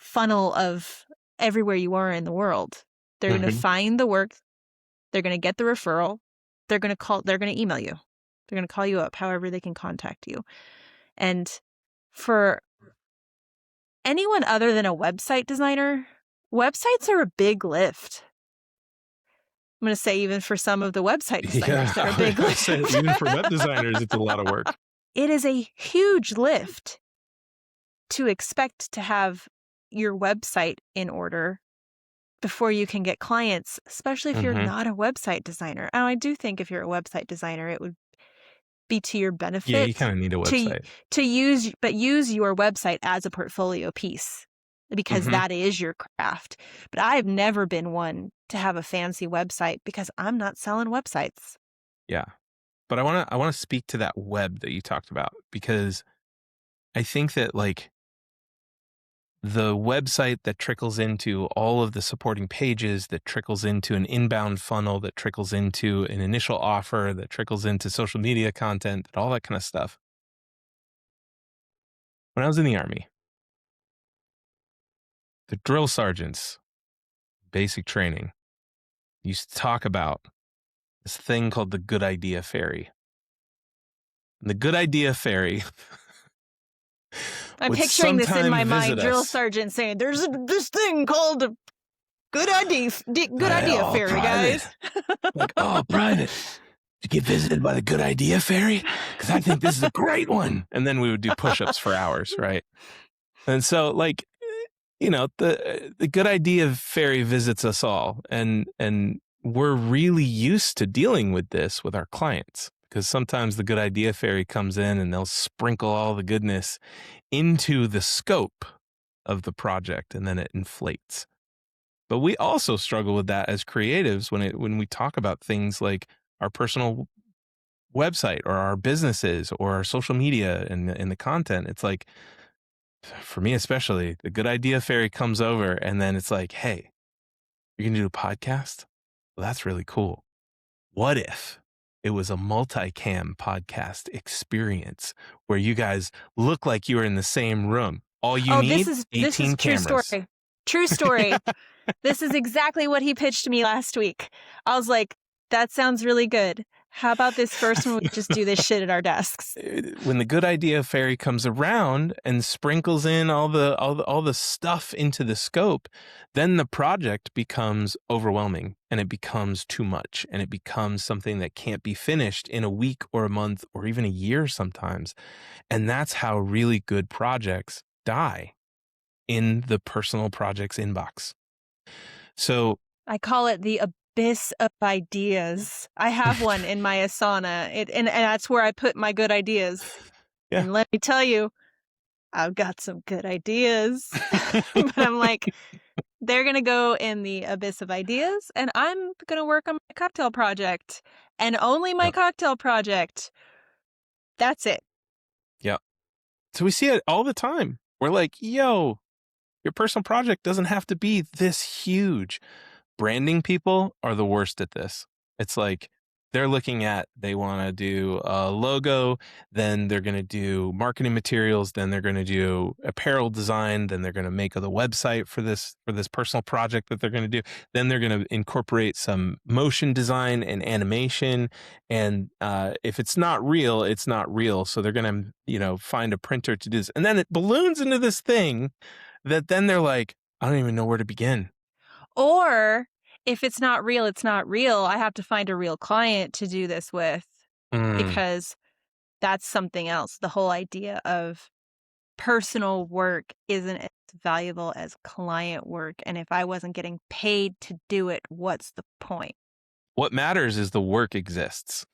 Speaker 1: funnel of everywhere you are in the world. They're going to
Speaker 2: Mm-hmm.
Speaker 1: find the work. They're going to get the referral. They're going to email you. They're going to call you up, however they can contact you. And for anyone other than a website designer, websites are a big lift. I'm going to say even for some of the website designers, they're a big lift.
Speaker 2: Even for web designers, it's a lot of work.
Speaker 1: It is a huge lift to expect to have your website in order before you can get clients, especially if you're
Speaker 2: Mm-hmm.
Speaker 1: not a website designer. And I do think if you're a website designer, it would be to your benefit.
Speaker 2: Yeah, you kind of need a website.
Speaker 1: to use your website as a portfolio piece, because
Speaker 2: Mm-hmm.
Speaker 1: that is your craft. But I've never been one to have a fancy website because I'm not selling websites.
Speaker 2: Yeah. But I want to speak to that web that you talked about, because I think that, like, the website that trickles into all of the supporting pages, that trickles into an inbound funnel, that trickles into an initial offer, that trickles into social media content, all that kind of stuff. When I was in the Army, the drill sergeants, basic training, used to talk about this thing called the good idea fairy. And the good idea fairy
Speaker 1: I'm
Speaker 2: would
Speaker 1: picturing this in
Speaker 2: sometime
Speaker 1: my mind.
Speaker 2: visit
Speaker 1: Drill
Speaker 2: us.
Speaker 1: sergeant saying, "There's this thing called a good idea
Speaker 2: Oh,
Speaker 1: fairy,
Speaker 2: private.
Speaker 1: guys."
Speaker 2: Like, oh, private. To get visited by the good idea fairy? Because I think this is a great one. And then we would do push-ups for hours, right? And so, like, you know, the good idea fairy visits us all, and we're really used to dealing with this with our clients, because sometimes the good idea fairy comes in and they'll sprinkle all the goodness into the scope of the project, and then it inflates. But we also struggle with that as creatives when we talk about things like our personal website or our businesses or our social media and the content. It's like, for me especially, the good idea fairy comes over and then it's like, hey, you're gonna do a podcast? Well, that's really cool. What if it was a multicam podcast experience where you guys look like you were in the same room? All you need,
Speaker 1: this is
Speaker 2: 18
Speaker 1: true
Speaker 2: cameras.
Speaker 1: story. True story. This is exactly what he pitched me last week. I was like, that sounds really good. How about this first one? We just do this shit at our desks.
Speaker 2: When the good idea fairy comes around and sprinkles in all the stuff into the scope, then the project becomes overwhelming and it becomes too much, and it becomes something that can't be finished in a week or a month or even a year sometimes. And that's how really good projects die, in the personal projects inbox. So
Speaker 1: I call it the abyss of ideas. I have one in my Asana, and that's where I put my good ideas.
Speaker 2: Yeah.
Speaker 1: And let me tell you, I've got some good ideas. But I'm like, they're going to go in the abyss of ideas, and I'm going to work on my cocktail project, and only my cocktail project. That's it.
Speaker 2: Yeah. So we see it all the time. We're like, yo, your personal project doesn't have to be this huge. Branding people are the worst at this. It's like, they're looking at, they want to do a logo, then they're going to do marketing materials, then they're going to do apparel design, then they're going to make the website for this personal project that they're going to do. Then they're going to incorporate some motion design and animation. And if it's not real, it's not real. So they're going to, find a printer to do this. And then it balloons into this thing that then they're like, I don't even know where to begin.
Speaker 1: Or if it's not real, it's not real. I have to find a real client to do this with, because that's something else. The whole idea of personal work isn't as valuable as client work, and if I wasn't getting paid to do it, what's the point?
Speaker 2: What matters is the work exists.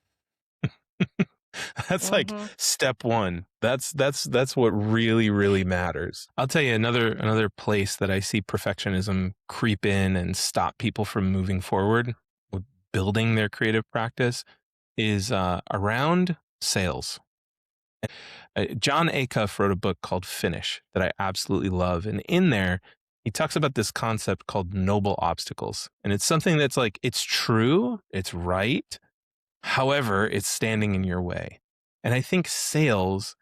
Speaker 2: That's like
Speaker 1: Mhm.
Speaker 2: step one. That's what really, really matters. I'll tell you another place that I see perfectionism creep in and stop people from moving forward with building their creative practice is around sales. John Acuff wrote a book called Finish that I absolutely love. And in there, he talks about this concept called noble obstacles. And it's something that's like, it's true, it's right. However, it's standing in your way. And I think sales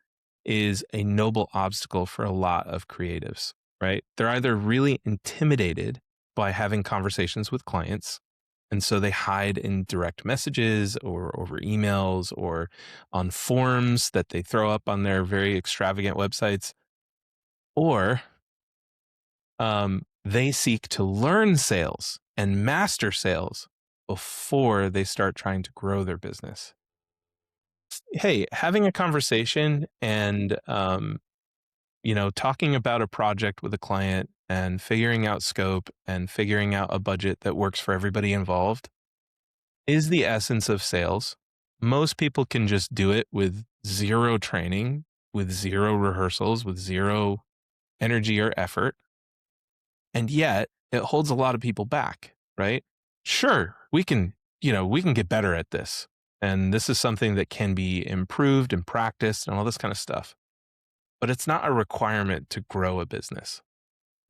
Speaker 2: is a noble obstacle for a lot of creatives, right? They're either really intimidated by having conversations with clients, and so they hide in direct messages or over emails or on forms that they throw up on their very extravagant websites, or they seek to learn sales and master sales before they start trying to grow their business. Hey, having a conversation and talking about a project with a client and figuring out scope and figuring out a budget that works for everybody involved is the essence of sales. Most people can just do it with zero training, with zero rehearsals, with zero energy or effort. And yet it holds a lot of people back, right? Sure, we can get better at this. And this is something that can be improved and practiced and all this kind of stuff. But it's not a requirement to grow a business.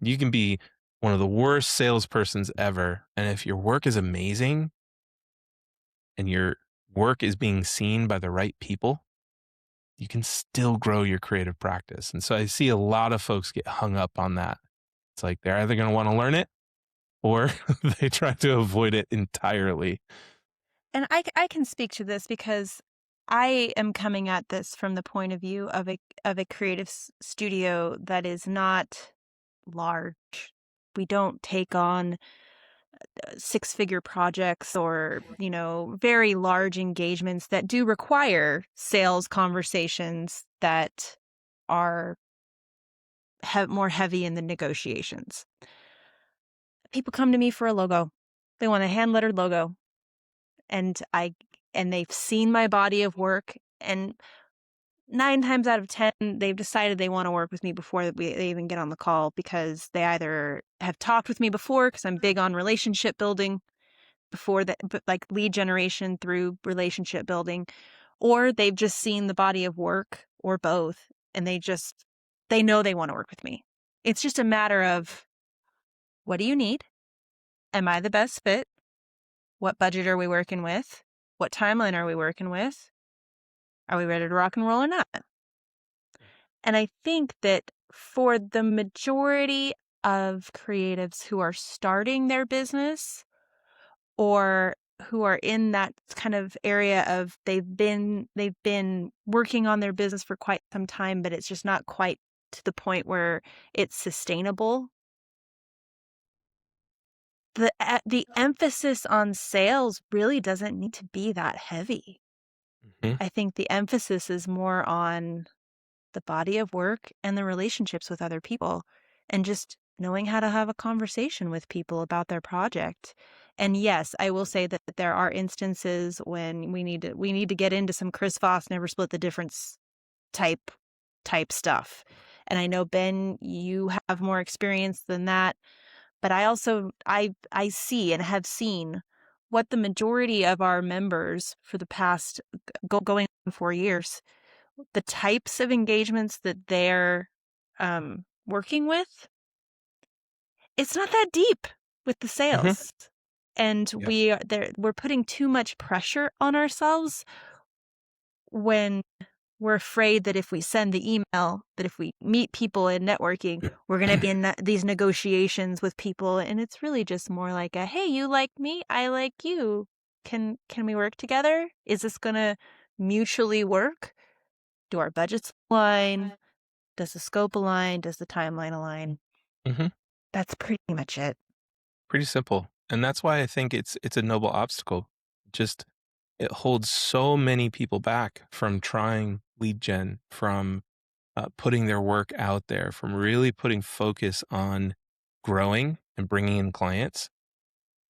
Speaker 2: You can be one of the worst salespersons ever. And if your work is amazing and your work is being seen by the right people, you can still grow your creative practice. And so I see a lot of folks get hung up on that. It's like they're either going to want to learn it or they try to avoid it entirely.
Speaker 1: And I can speak to this because I am coming at this from the point of view of a creative studio that is not large. We don't take on six-figure projects or, very large engagements that do require sales conversations that are more heavy in the negotiations. People come to me for a logo. They want a hand-lettered logo. And they've seen my body of work, and 9 times out of 10, they've decided they wanna work with me before they even get on the call because they either have talked with me before because 'cause I'm big on relationship building before that, but like lead generation through relationship building, or they've just seen the body of work or both, and they know they wanna work with me. It's just a matter of, what do you need? Am I the best fit? What budget are we working with? What timeline are we working with? Are we ready to rock and roll or not? And I think that for the majority of creatives who are starting their business or who are in that kind of area of they've been working on their business for quite some time, but it's just not quite to the point where it's sustainable. The emphasis on sales really doesn't need to be that heavy.
Speaker 2: Mhm.
Speaker 1: I think the emphasis is more on the body of work and the relationships with other people and just knowing how to have a conversation with people about their project. And yes, I will say that there are instances when we need to get into some Chris Voss never split the difference type stuff. And I know, Ben, you have more experience than that, but I also I see and have seen what the majority of our members for the past going on 4 years, the types of engagements that they're working with, it's not that deep with the
Speaker 2: Mhm.
Speaker 1: sales. And
Speaker 2: Yep.
Speaker 1: we're putting too much pressure on ourselves when we're afraid that if we send the email, that if we meet people in networking, we're going to be in these negotiations with people. And it's really just more like a, hey, you like me, I like you. Can we work together? Is this going to mutually work? Do our budgets align? Does the scope align? Does the timeline align?
Speaker 2: Mhm.
Speaker 1: That's pretty much it.
Speaker 2: Pretty simple. And that's why I think it's a noble obstacle. Just it holds so many people back from trying lead gen, from putting their work out there, from really putting focus on growing and bringing in clients.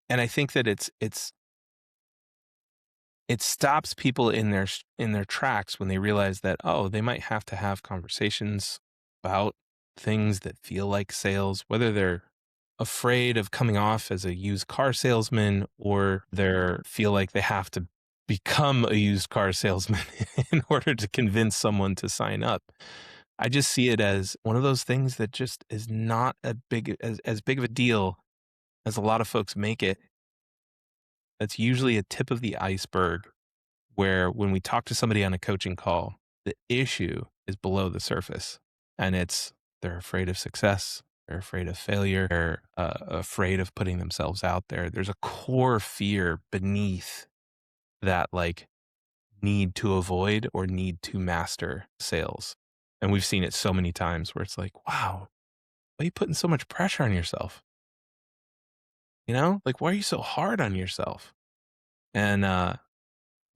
Speaker 2: And I think that it stops people in their tracks when they realize that, oh, they might have to have conversations about things that feel like sales, whether they're afraid of coming off as a used car salesman or they feel like they have to become a used car salesman in order to convince someone to sign up. I just see it as one of those things that just is not as big of a deal as a lot of folks make it. That's usually a tip of the iceberg, where when we talk to somebody on a coaching call, the issue is below the surface, and they're afraid of success. They're afraid of failure. They're afraid of putting themselves out there. There's a core fear beneath that, like, need to avoid or need to master sales. And we've seen it so many times where it's like, wow, why are you putting so much pressure on yourself? Like, why are you so hard on yourself? And what are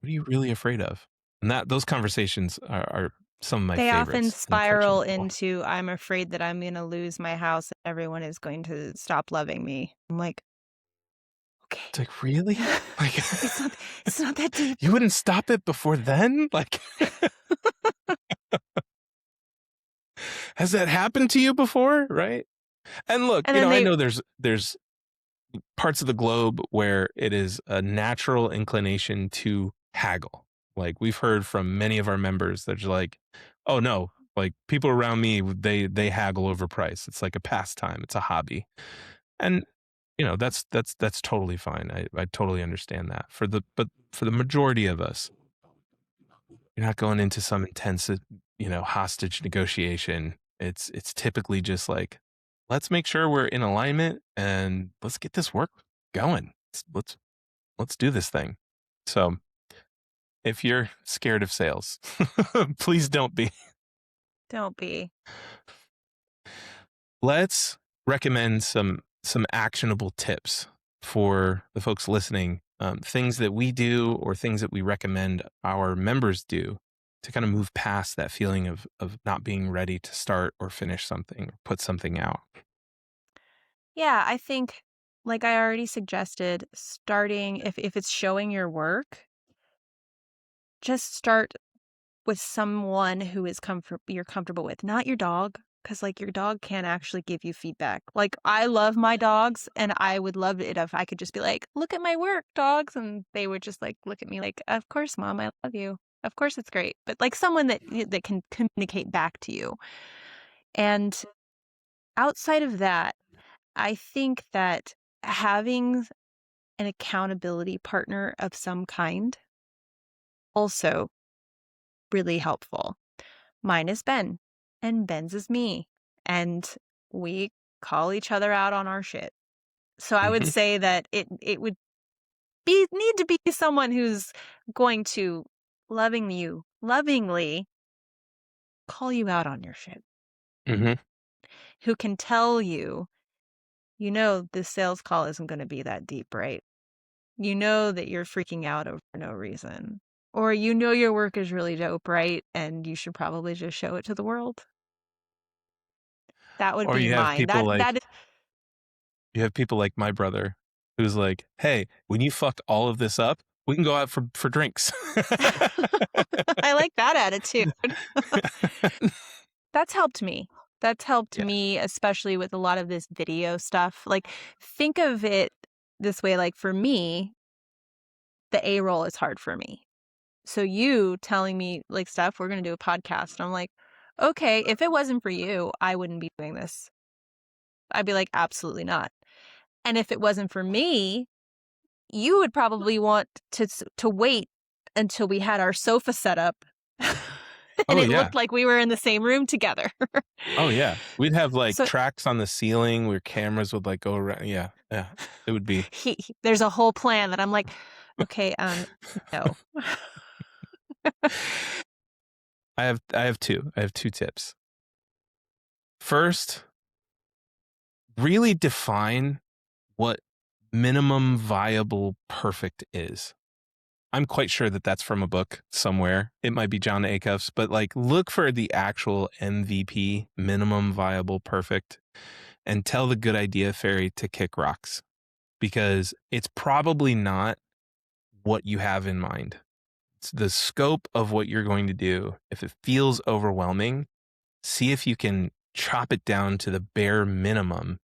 Speaker 2: you really afraid of? And those conversations are some of my
Speaker 1: They often
Speaker 2: favorites in a coaching
Speaker 1: spiral
Speaker 2: call.
Speaker 1: into, "I'm afraid that I'm gonna lose my house and everyone is going to stop loving me." I'm like, "Okay."
Speaker 2: It's like, really? Like,
Speaker 1: It's not it's not that deep.
Speaker 2: you wouldn't stop it before then? Like, has that happened to you before? Right? And look,
Speaker 1: And then
Speaker 2: I
Speaker 1: they
Speaker 2: know there's parts of the globe where it is a natural inclination to haggle. Like, we've heard from many of our members that are like, oh no, like, people around me, they haggle over price. It's like a pastime. It's a hobby. And that's totally fine. I totally understand that. But for the majority of us, you're not going into some intense, hostage negotiation. It's typically just like, let's make sure we're in alignment and let's get this work going. Let's do this thing. So if you're scared of sales, please don't be.
Speaker 1: don't be.
Speaker 2: Let's recommend some actionable tips for the folks listening, things that we do or things that we recommend our members do to kind of move past that feeling of not being ready to start or finish something or put something out.
Speaker 1: Yeah, I think, like I already suggested, starting if it's showing your work, just start with someone who is you're comfortable with, not your dog, because like your dog can't actually give you feedback. Like I love my dogs, and I would love it if I could just be like, "Look at my work, dogs," and they would just like look at me like, "Of course, mom, I love you. Of course, it's great." But like someone that can communicate back to you. And outside of that, I think that having an accountability partner of some kind also really helpful. Mine is Ben, and Ben's is me, and we call each other out on our shit. So I would
Speaker 2: Hmm.
Speaker 1: say that it would need to be someone who's going to lovingly call you out on your shit,
Speaker 2: Hmm.
Speaker 1: who can tell you, this sales call isn't going to be that deep, right? You know that you're freaking out over no reason. Or your work is really dope, right? And you should probably just show it to the world. That would
Speaker 2: Or
Speaker 1: be mine.
Speaker 2: you have people like my brother who's like, hey, when you fucked all of this up, we can go out for drinks.
Speaker 1: I like that attitude. That's helped me. That's helped
Speaker 2: Yeah.
Speaker 1: me, especially with a lot of this video stuff. Like, think of it this way, like for me, the A roll is hard for me. So you telling me like, Steph, we're gonna do a podcast. And I'm like, okay, if it wasn't for you, I wouldn't be doing this. I'd be like, absolutely not. And if it wasn't for me, you would probably want to wait until we had our sofa set up and
Speaker 2: Oh
Speaker 1: it
Speaker 2: yeah.
Speaker 1: looked like we were in the same room together.
Speaker 2: Oh yeah. We'd have like
Speaker 1: So
Speaker 2: tracks on the ceiling where cameras would like go around. Yeah. Yeah. It would be.
Speaker 1: there's a whole plan that I'm like, okay, no.
Speaker 2: I have two tips. First, really define what minimum viable perfect is. I'm quite sure that that's from a book somewhere. It might be John Acuff's, but like look for the actual MVP, minimum viable perfect, and tell the good idea fairy to kick rocks, because it's probably not what you have in mind. It's the scope of what you're going to do. If it feels overwhelming, see if you can chop it down to the bare minimum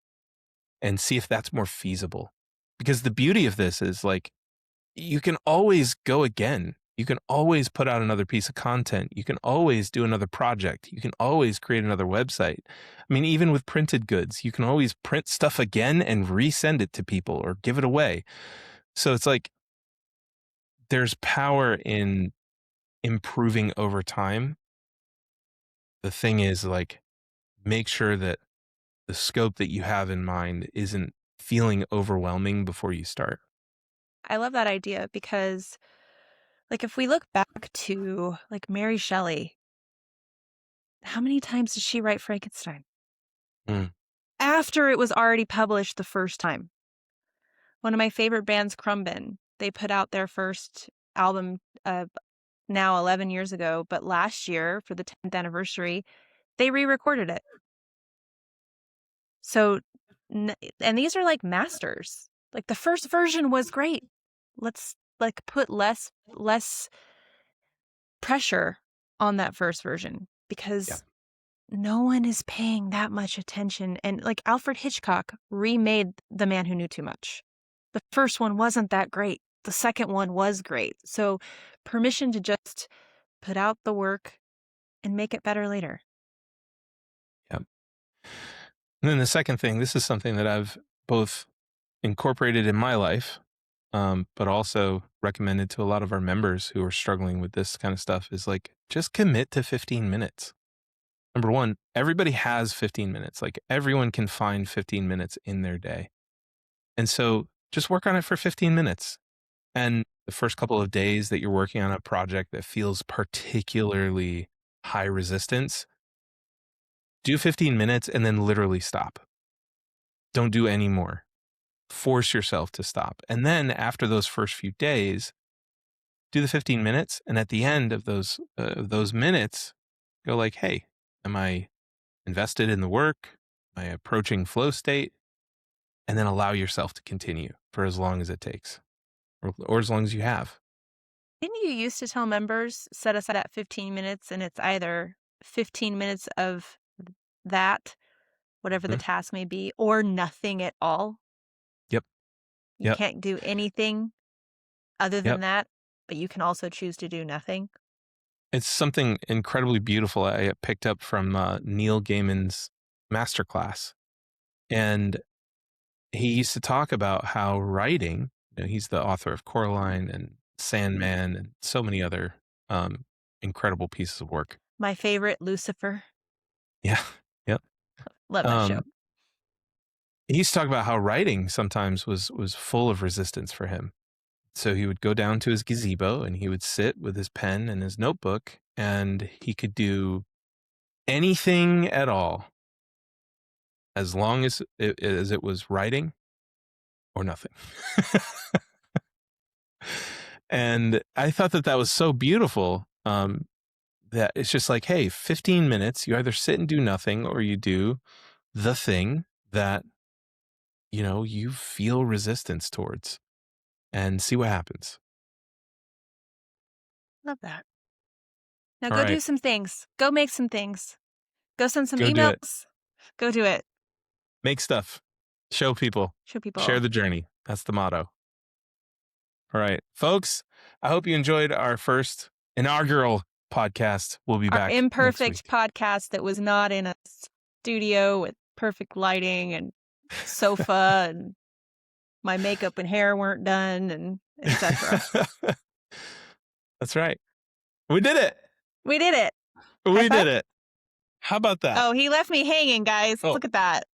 Speaker 2: and see if that's more feasible. Because the beauty of this is like, you can always go again. You can always put out another piece of content. You can always do another project. You can always create another website. I mean, even with printed goods, you can always print stuff again and resend it to people or give it away. So it's like, there's power in improving over time. The thing is, like, make sure that the scope that you have in mind isn't feeling overwhelming before you start.
Speaker 1: I love that idea because, like, if we look back to, like, Mary Shelley, how many times did she write Frankenstein?
Speaker 2: Mm.
Speaker 1: After it was already published the first time. One of my favorite bands, Khruangbin, they put out their first album now 11 years ago, but last year for the 10th anniversary, they re-recorded it. So, and these are like masters. Like the first version was great. Let's like put less pressure on that first version because no one is paying that much attention. And like Alfred Hitchcock remade The Man Who Knew Too Much. The first one wasn't that great. The second one was great. So permission to just put out the work and make it better later.
Speaker 2: Yep. And then the second thing, this is something that I've both incorporated in my life, but also recommended to a lot of our members who are struggling with this kind of stuff, is like, just commit to 15 minutes. Number one, everybody has 15 minutes. Like everyone can find 15 minutes in their day. And so just work on it for 15 minutes. And the first couple of days that you're working on a project that feels particularly high resistance, do 15 minutes and then literally stop. Don't do any more. Force yourself to stop. And then after those first few days, do the 15 minutes. And at the end of those minutes, go like, hey, am I invested in the work? Am I approaching flow state? And then allow yourself to continue for as long as it takes, or as long as you have.
Speaker 1: Didn't you used to tell members set aside at 15 minutes and it's either 15 minutes of that, whatever the task may be, or nothing at all?
Speaker 2: Yep.
Speaker 1: You can't do anything other than
Speaker 2: Yep.
Speaker 1: that, but you can also choose to do nothing.
Speaker 2: It's something incredibly beautiful I picked up from Neil Gaiman's MasterClass. And he used to talk about how writing, he's the author of Coraline and Sandman and so many other incredible pieces of work.
Speaker 1: My favorite, Lucifer.
Speaker 2: Yeah. Yep.
Speaker 1: Love that show.
Speaker 2: He used to talk about how writing sometimes was full of resistance for him. So he would go down to his gazebo and he would sit with his pen and his notebook, and he could do anything at all as long as it was writing or nothing. And I thought that was so beautiful, that it's just like, hey, 15 minutes, you either sit and do nothing or you do the thing that, you feel resistance towards, and see what happens.
Speaker 1: Love that. Now
Speaker 2: All
Speaker 1: go
Speaker 2: right.
Speaker 1: do some things. Go make some things. Go send some
Speaker 2: Go do it.
Speaker 1: emails. Go do it.
Speaker 2: Make stuff. Show people.
Speaker 1: Show people.
Speaker 2: Share the journey. That's the motto. All right, folks, I hope you enjoyed our first inaugural podcast. We'll be back.
Speaker 1: Our imperfect podcast that was not in a studio with perfect lighting and sofa and my makeup and hair weren't done and etc.
Speaker 2: That's right. We did it.
Speaker 1: We did it.
Speaker 2: We did it. How about that?
Speaker 1: Oh, he left me hanging, guys.
Speaker 2: Oh.
Speaker 1: Look at that.